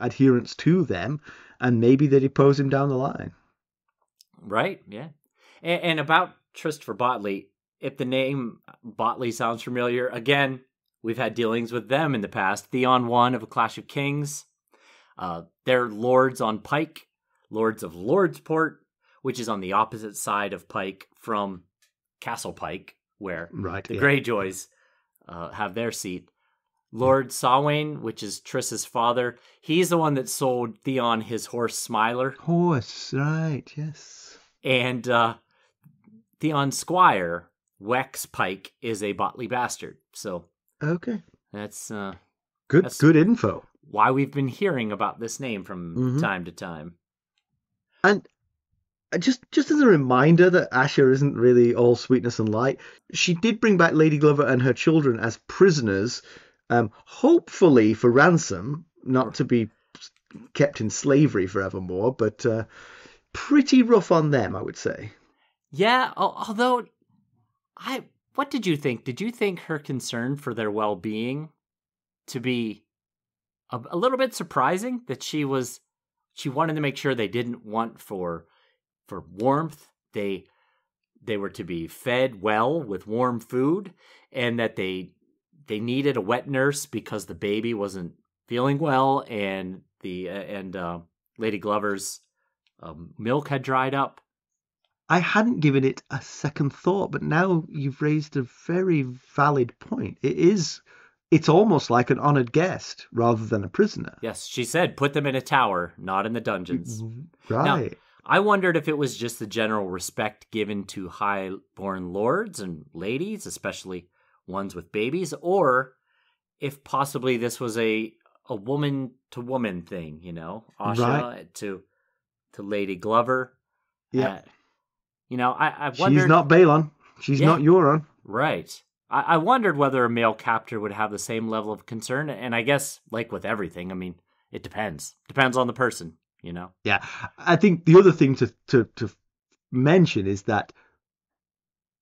Speaker 1: adherence to them, and maybe they depose him down the line. Right.
Speaker 2: Yeah. And about Christopher Botley, if the name Botley sounds familiar, again, we've had dealings with them in the past. Theon I of A Clash of Kings. They're lords on Pike, lords of Lordsport, which is on the opposite side of Pike from Castle Pike, where the Greyjoys have their seat. Lord Sawain, which is Triss's father, he's the one that sold Theon his horse Smiler.
Speaker 1: Horse, right, yes.
Speaker 2: And Theon's squire, Wex Pike, is a Botley bastard. So that's
Speaker 1: good info.
Speaker 2: Why we've been hearing about this name from time to time.
Speaker 1: And just as a reminder that Asha isn't really all sweetness and light, she did bring back Lady Glover and her children as prisoners, hopefully for ransom, not to be kept in slavery forevermore, but pretty rough on them, I would say.
Speaker 2: Yeah, although, what did you think? Did you think her concern for their well-being to be a little bit surprising that she wanted to make sure they didn't want for warmth. They were to be fed well with warm food, and that they needed a wet nurse because the baby wasn't feeling well, and Lady Glover's milk had dried up.
Speaker 1: I hadn't given it a second thought, but now you've raised a very valid point. It's almost like an honored guest rather than a prisoner.
Speaker 2: Yes, she said, put them in a tower, not in the dungeons.
Speaker 1: Right.
Speaker 2: Now, I wondered if it was just the general respect given to high-born lords and ladies, especially ones with babies, or if possibly this was a woman-to-woman thing, Asha
Speaker 1: right.
Speaker 2: to Lady Glover.
Speaker 1: Yeah.
Speaker 2: I wondered...
Speaker 1: She's not Balon. She's not Euron.
Speaker 2: Right. I wondered whether a male captor would have the same level of concern, and I guess, like with everything, I mean, it depends. Depends on the person,
Speaker 1: Yeah. I think the other thing to mention is that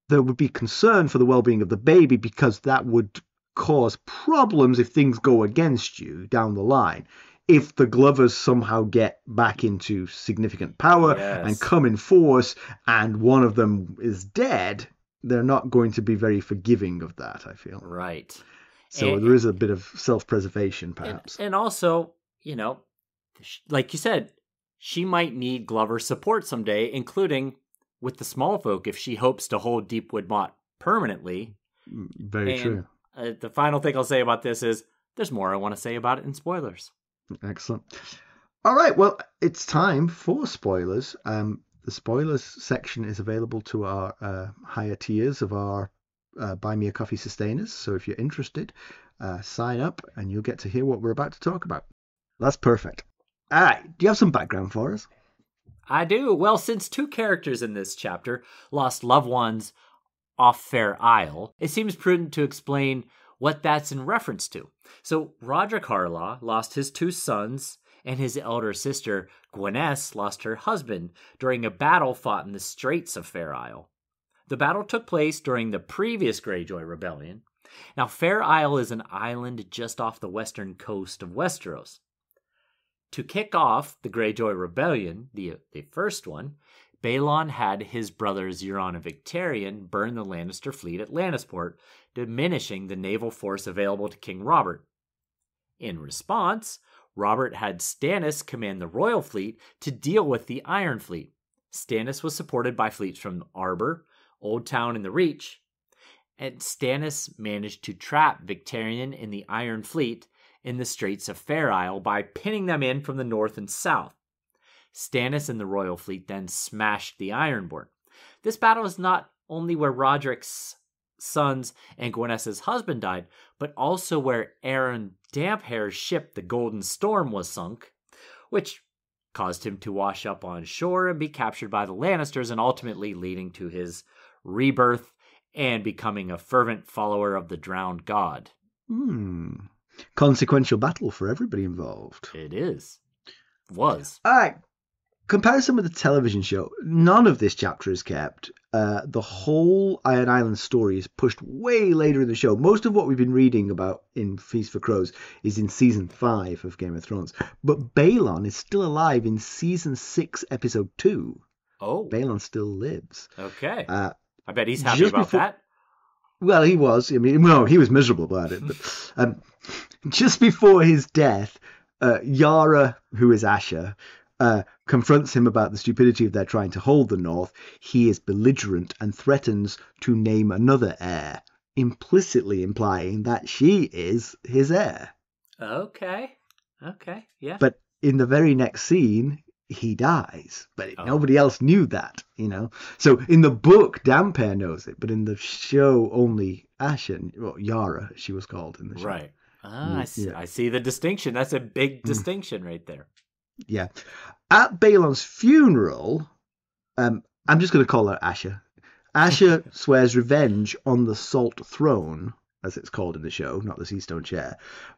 Speaker 1: there would be concern for the well-being of the baby, because that would cause problems if things go against you down the line. If the Glovers somehow get back into significant power and come in force, and one of them is dead, they're not going to be very forgiving of that, I feel.
Speaker 2: Right.
Speaker 1: So there is a bit of self-preservation, perhaps.
Speaker 2: And also, like you said, she might need Glover's support someday, including with the small folk, if she hopes to hold Deepwood Motte permanently.
Speaker 1: Very true.
Speaker 2: The final thing I'll say about this is there's more I want to say about it in spoilers.
Speaker 1: Excellent. All right, well, it's time for spoilers. The spoilers section is available to our higher tiers of our Buy Me a Coffee sustainers. So if you're interested, sign up and you'll get to hear what we're about to talk about. That's perfect. All right, do you have some background for us?
Speaker 2: I do. Well, since two characters in this chapter lost loved ones off Fair Isle, it seems prudent to explain what that's in reference to. So Rodrik Harlaw lost his two sons, and his elder sister, Gwyneth, lost her husband during a battle fought in the Straits of Fair Isle. The battle took place during the previous Greyjoy rebellion. Now, Fair Isle is an island just off the western coast of Westeros. To kick off the Greyjoy rebellion, the first one, Balon had his brothers Euron and Victarion burn the Lannister fleet at Lannisport, diminishing the naval force available to King Robert. In response, Robert had Stannis command the royal fleet to deal with the Iron Fleet. Stannis was supported by fleets from Arbor, Old Town, and the Reach, and Stannis managed to trap Victarion in the Iron Fleet in the Straits of Fair Isle by pinning them in from the north and south. Stannis and the royal fleet then smashed the Ironborn. This battle is not only where Rodrik's sons and Gwyneth's husband died, but also where Aeron Damphair's ship, the Golden Storm, was sunk, which caused him to wash up on shore and be captured by the Lannisters, and ultimately leading to his rebirth and becoming a fervent follower of the drowned god.
Speaker 1: Consequential battle for everybody involved.
Speaker 2: It is. Was.
Speaker 1: All right. Comparison with the television show, none of this chapter is kept. The whole Iron Island story is pushed way later in the show. Most of what we've been reading about in Feast for Crows is in season 5 of Game of Thrones. But Balon is still alive in season 6, episode 2.
Speaker 2: Oh.
Speaker 1: Balon still lives.
Speaker 2: Okay. I bet he's happy about that.
Speaker 1: Well, he was. I mean, no, he was miserable about it. But just before his death, Yara, who is Asha, confronts him about the stupidity of their trying to hold the North. He is belligerent and threatens to name another heir, implicitly implying that she is his heir.
Speaker 2: Okay, yeah.
Speaker 1: But in the very next scene, he dies. But nobody else knew that, So in the book, Damphair knows it, but in the show, only Asha, Yara, she was called in the show.
Speaker 2: Right. I see the distinction. That's a big distinction right there.
Speaker 1: Yeah. At Balon's funeral, I'm just going to call her Asha. Asha swears revenge on the Salt Throne, as it's called in the show, not the Seastone Chair.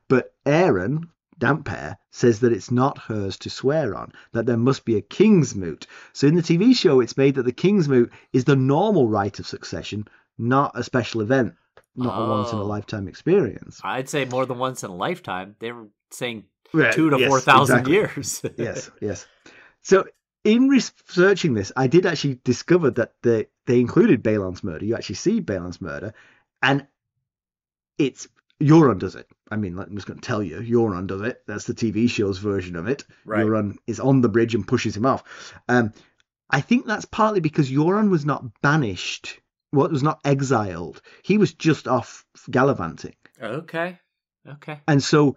Speaker 1: But Aeron, Damphair, says that it's not hers to swear on, that there must be a Kingsmoot. So in the TV show, it's made that the Kingsmoot is the normal rite of succession, not a special event, not a once-in-a-lifetime experience.
Speaker 2: I'd say more than once in a lifetime. They were saying 2 to 4,000 years.
Speaker 1: Yes. So in researching this, I did actually discover that they included Balon's murder. You actually see Balon's murder, and it's Euron does it. I mean, I'm just going to tell you, Euron does it. That's the TV show's version of it. Right. Euron is on the bridge and pushes him off. I think that's partly because Euron was not banished. Well, was not exiled. He was just off gallivanting.
Speaker 2: Okay.
Speaker 1: And so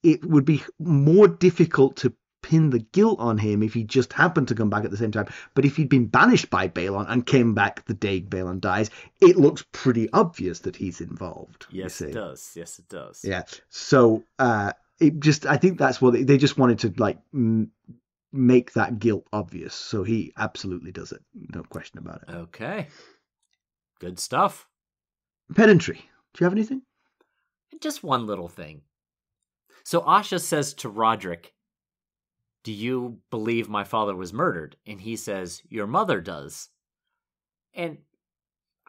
Speaker 1: it would be more difficult to pin the guilt on him if he just happened to come back at the same time. But if he'd been banished by Balon and came back the day Balon dies, it looks pretty obvious that he's involved.
Speaker 2: Yes, it does.
Speaker 1: Yeah. So I think that's what they just wanted to make that guilt obvious. So he absolutely does it. No question about it.
Speaker 2: Okay. Good stuff.
Speaker 1: Pedantry. Do you have anything?
Speaker 2: Just one little thing. So Asha says to Rodrik, "Do you believe my father was murdered?" And he says, "Your mother does." And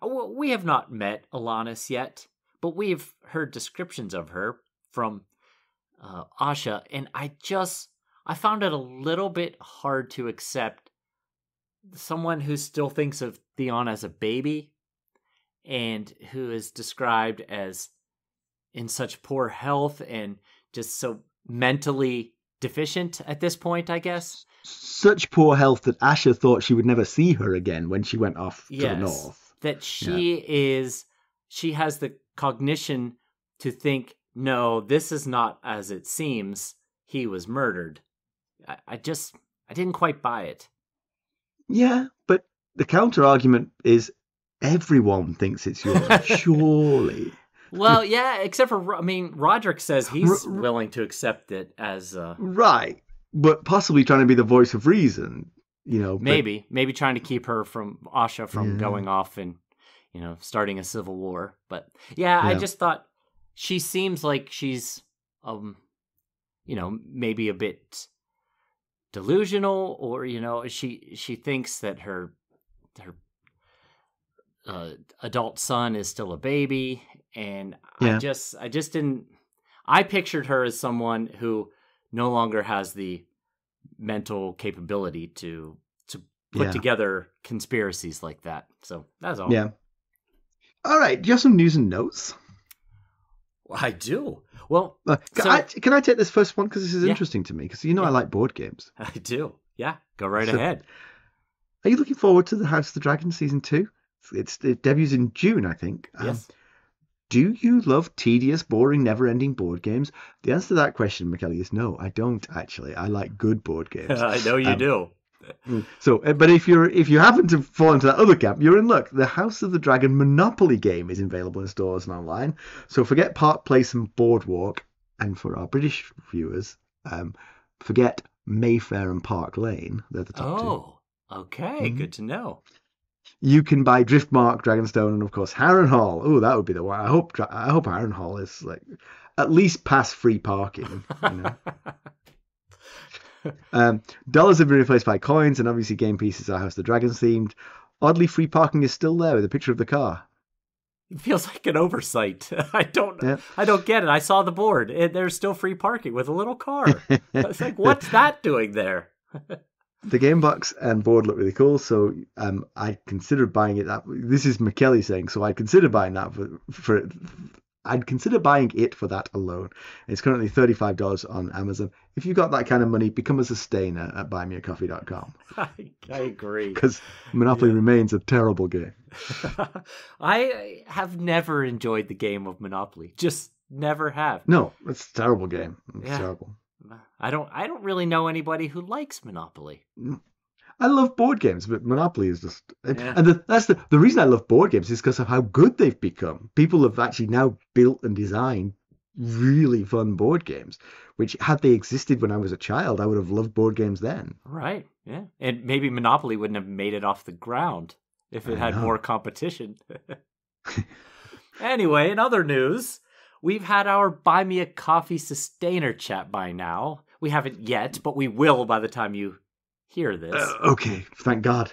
Speaker 2: we have not met Alanis yet, but we've heard descriptions of her from Asha, and I found it a little bit hard to accept someone who still thinks of Theon as a baby and who is described as in such poor health and just so mentally deficient at this point, I guess.
Speaker 1: Such poor health that Asha thought she would never see her again when she went off to the north.
Speaker 2: That she has the cognition to think, no, this is not as it seems. He was murdered. I didn't quite buy it.
Speaker 1: Yeah, but the counter argument is everyone thinks it's yours, surely.
Speaker 2: Well, yeah, except for, Rodrik says he's willing to accept it as...
Speaker 1: Right, but possibly trying to be the voice of reason,
Speaker 2: Maybe trying to keep her from going off and, starting a civil war. But, yeah, I just thought she seems like she's, maybe a bit delusional, or, she thinks that her adult son is still a baby. And I just didn't. I pictured her as someone who no longer has the mental capability to put together conspiracies like that. So that's all.
Speaker 1: Yeah. All right. Do you have some news and notes?
Speaker 2: Well, I do. Well,
Speaker 1: can I take this first one because this is interesting to me? Because I like board games.
Speaker 2: I do. Yeah. Go right ahead.
Speaker 1: Are you looking forward to the House of the Dragon season 2? It debuts in June, I think.
Speaker 2: Yes.
Speaker 1: Do you love tedious, boring, never-ending board games? The answer to that question, Mackelly, is no, I don't actually. I like good board games.
Speaker 2: I know you do.
Speaker 1: So, but if you happen to fall into that other camp, you're in luck. The House of the Dragon Monopoly game is available in stores and online. So forget Park Place and Boardwalk, and for our British viewers, forget Mayfair and Park Lane. They're the top two.
Speaker 2: Oh, okay, good to know.
Speaker 1: You can buy Driftmark, Dragonstone, and of course Harrenhal. Oh, that would be the one. I hope Harrenhal is at least past free parking. Dollars have been replaced by coins, and obviously game pieces are House of the Dragons themed. Oddly, free parking is still there with a picture of the car.
Speaker 2: It feels like an oversight. I don't get it. I saw the board. There's still free parking with a little car. It's like, what's that doing there?
Speaker 1: The game box and board look really cool, so I considered buying it. This is Mackelly saying, so I'd consider buying that I'd consider buying it for that alone. It's currently $35 on Amazon. If you've got that kind of money, become a sustainer at buymeacoffee.com.
Speaker 2: I agree.
Speaker 1: Because Monopoly remains a terrible game.
Speaker 2: I have never enjoyed the game of Monopoly. Just never have.
Speaker 1: No, it's a terrible game. It's terrible.
Speaker 2: I don't really know anybody who likes Monopoly.
Speaker 1: I love board games, but Monopoly is just... Yeah. And that's the reason I love board games is because of how good they've become. People have actually now built and designed really fun board games, which had they existed when I was a child, I would have loved board games then.
Speaker 2: Right, yeah. And maybe Monopoly wouldn't have made it off the ground if it had more competition. Anyway, in other news... We've had our Buy Me a Coffee Sustainer chat by now. We haven't yet, but we will by the time you hear this.
Speaker 1: Okay, thank God.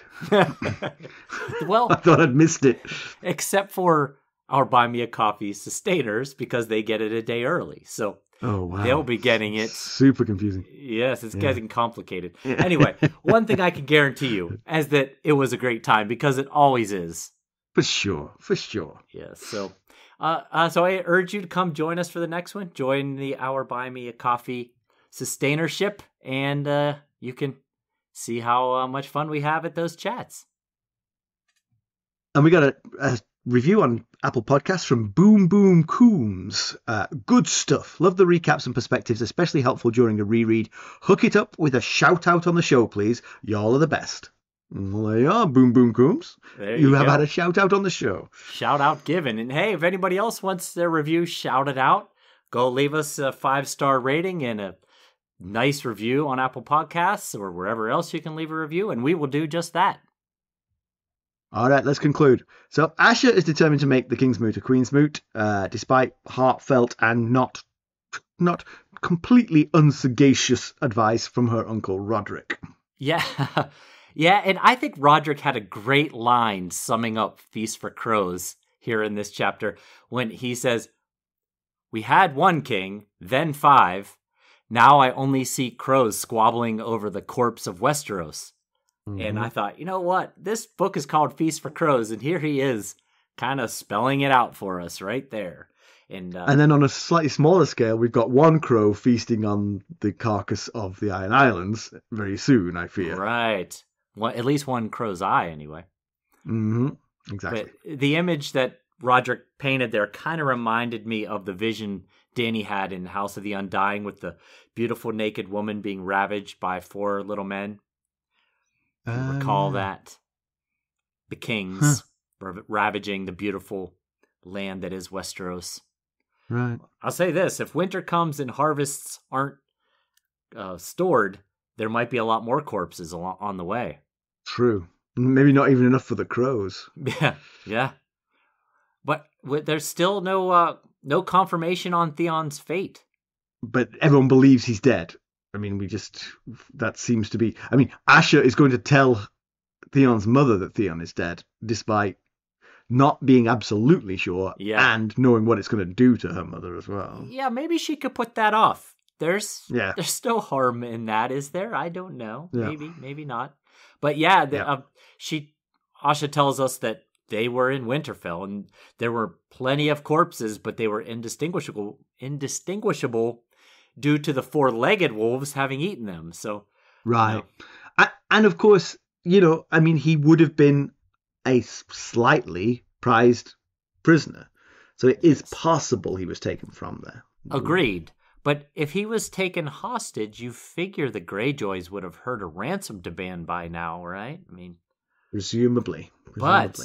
Speaker 2: Well,
Speaker 1: I thought I'd missed it.
Speaker 2: Except for our Buy Me a Coffee Sustainers, because they get it a day early. So
Speaker 1: Oh, wow.
Speaker 2: They'll be getting it.
Speaker 1: Super confusing.
Speaker 2: Yes, it's getting complicated. Anyway, one thing I can guarantee you is that it was a great time, because it always is.
Speaker 1: For sure.
Speaker 2: Yes, so so I urge you to come join us for the next one. Join the Our Buy Me a Coffee sustainership, and you can see how much fun we have at those chats.
Speaker 1: And we got a review on Apple Podcasts from Boom Boom Coombs. Good stuff. Love the recaps and perspectives, especially helpful during a reread. Hook it up with a shout out on the show, please. Y'all are the best. Well, there you are, Boom Boom Coombs. You have had a shout out on the show.
Speaker 2: Shout out given. And hey, if anybody else wants their review shouted out, go leave us a 5-star rating and a nice review on Apple Podcasts or wherever else you can leave a review, and we will do just that.
Speaker 1: All right, let's conclude. So Asha is determined to make the Kingsmoot a Queensmoot, despite heartfelt and not completely unsagacious advice from her uncle Rodrik.
Speaker 2: Yeah. Yeah, and I think Rodrik had a great line summing up Feast for Crows here in this chapter when he says, "We had 1 king, then 5. Now I only see crows squabbling over the corpse of Westeros." Mm-hmm. And I thought, you know what? This book is called Feast for Crows, and here he is kind of spelling it out for us right there. And
Speaker 1: then on a slightly smaller scale, we've got 1 crow feasting on the carcass of the Iron Islands very soon, I fear.
Speaker 2: Right. Well, at least 1 crow's eye, anyway.
Speaker 1: Mm-hmm. Exactly.
Speaker 2: But the image that Rodrik painted there kind of reminded me of the vision Dany had in House of the Undying with the beautiful naked woman being ravaged by 4 little men. Recall that. The kings ravaging the beautiful land that is Westeros.
Speaker 1: Right.
Speaker 2: I'll say this. If winter comes and harvests aren't stored, there might be a lot more corpses on the way.
Speaker 1: True. Maybe not even enough for the crows.
Speaker 2: Yeah. But there's still no confirmation on Theon's fate.
Speaker 1: But everyone believes he's dead. I mean, that seems to be... I mean, Asha is going to tell Theon's mother that Theon is dead, despite not being absolutely sure and knowing what it's going to do to her mother as well.
Speaker 2: Yeah, maybe she could put that off. There's still harm in that, is there? I don't know. Yeah. Maybe not. But Asha tells us that they were in Winterfell and there were plenty of corpses, but they were indistinguishable due to the 4-legged wolves having eaten them. So
Speaker 1: right. And of course, I mean, he would have been a slightly prized prisoner. So it is possible he was taken from there.
Speaker 2: Agreed. But if he was taken hostage, you figure the Greyjoys would have heard a ransom demand by now, right? I mean,
Speaker 1: presumably.
Speaker 2: But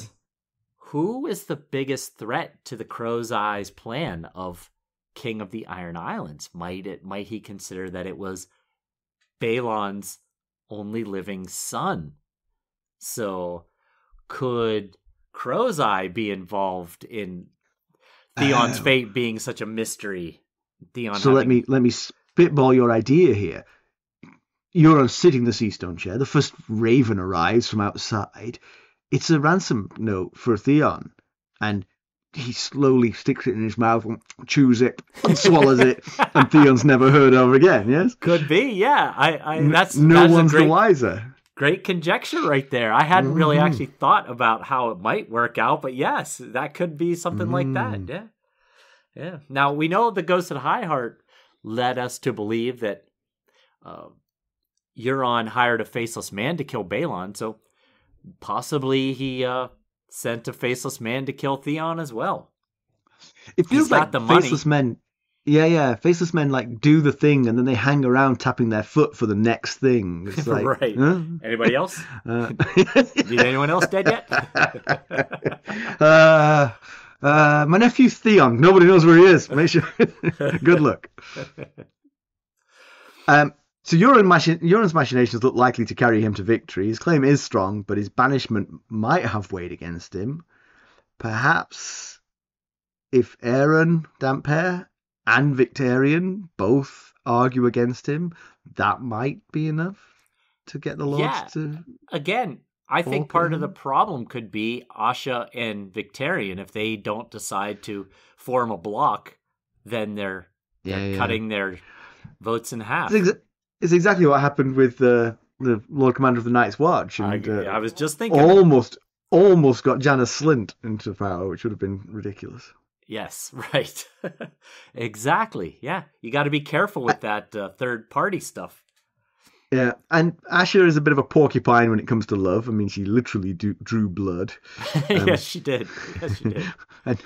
Speaker 2: who is the biggest threat to the Crow's Eye's plan of King of the Iron Islands? Might he consider that it was Balon's only living son? So could Crow's Eye be involved in Theon's fate being such a mystery?
Speaker 1: Let me spitball your idea here. Euron sitting the Seastone Chair. The first raven arrives from outside. It's a ransom note for Theon, and he slowly sticks it in his mouth and chews it and swallows it, and Theon's never heard of again. Yes,
Speaker 2: could be. Yeah, that's
Speaker 1: one's the wiser.
Speaker 2: Great conjecture right there. I hadn't really actually thought about how it might work out, but yes, that could be something like that. Yeah. Yeah. Now, we know the Ghost of Highheart led us to believe that Euron hired a faceless man to kill Balon, so possibly he sent a faceless man to kill Theon as well.
Speaker 1: It feels like the faceless men... Yeah, faceless men like do the thing and then they hang around tapping their foot for the next thing. It's like,
Speaker 2: right. Huh? Anybody else? Need anyone else dead yet?
Speaker 1: My nephew Theon. Nobody knows where he is. Make sure. Good luck. So Euron's machinations look likely to carry him to victory. His claim is strong, but his banishment might have weighed against him. Perhaps if Aeron, Damphair, and Victarion both argue against him, that might be enough to get the lords to...
Speaker 2: Again, I think part of the problem could be Asha and Victarion. If they don't decide to form a block, then they're they're cutting their votes in half.
Speaker 1: It's exactly what happened with the Lord Commander of the Night's Watch. And,
Speaker 2: I was just thinking.
Speaker 1: Almost got Jaina Slint into power, which would have been ridiculous.
Speaker 2: Yes, right. Exactly. Yeah, you got to be careful with that third-party stuff.
Speaker 1: Yeah, and Asha is a bit of a porcupine when it comes to love. I mean, she literally drew blood.
Speaker 2: Yes, she did.
Speaker 1: And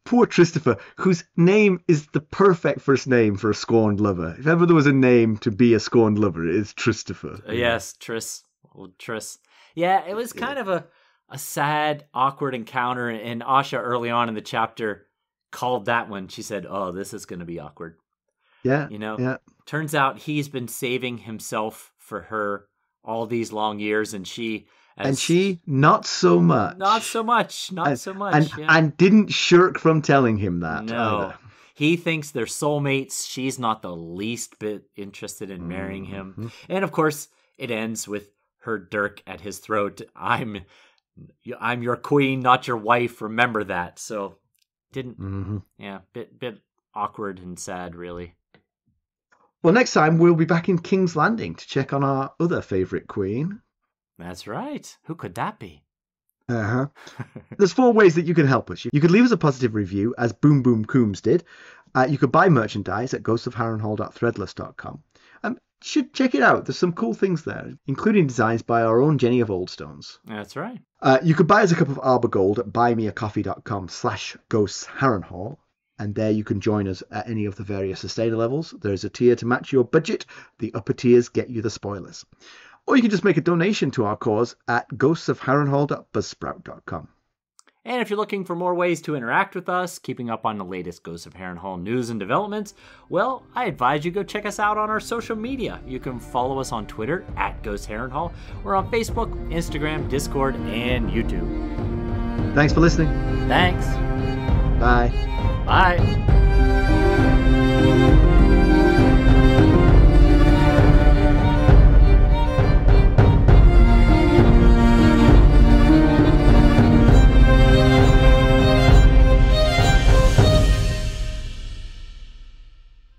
Speaker 1: poor Christopher, whose name is the perfect first name for a scorned lover. If ever there was a name to be a scorned lover, it is Christopher.
Speaker 2: Yes, Triss. Old Triss. Yeah, it was kind of a sad, awkward encounter, and Asha early on in the chapter called that one. She said, "Oh, this is going to be awkward."
Speaker 1: Yeah.
Speaker 2: Turns out he's been saving himself for her all these long years, and she not so much. Not so much.
Speaker 1: And didn't shirk from telling him that.
Speaker 2: No.
Speaker 1: Either.
Speaker 2: He thinks they're soulmates. She's not the least bit interested in marrying him. And of course, it ends with her dirk at his throat. I'm your queen, not your wife. Remember that. So bit awkward and sad, really.
Speaker 1: Well, next time we'll be back in King's Landing to check on our other favourite queen.
Speaker 2: That's right. Who could that be?
Speaker 1: There's 4 ways that you can help us. You could leave us a positive review, as Boom Boom Coombs did. You could buy merchandise at ghostsofharrenhal.threadless.com. Should check it out. There's some cool things there, including designs by our own Jenny of Oldstones.
Speaker 2: That's right.
Speaker 1: You could buy us a cup of Arbor Gold at buymeacoffee.com/ghostsharrenhal. And there you can join us at any of the various sustainer levels. There's a tier to match your budget. The upper tiers get you the spoilers. Or you can just make a donation to our cause at ghostsofharrenhal.buzzsprout.com.
Speaker 2: And if you're looking for more ways to interact with us, keeping up on the latest Ghosts of Harrenhal news and developments, well, I advise you go check us out on our social media. You can follow us on Twitter at Ghost Harrenhal, or on Facebook, Instagram, Discord, and YouTube.
Speaker 1: Thanks for listening.
Speaker 2: Thanks.
Speaker 1: Bye.
Speaker 2: Bye.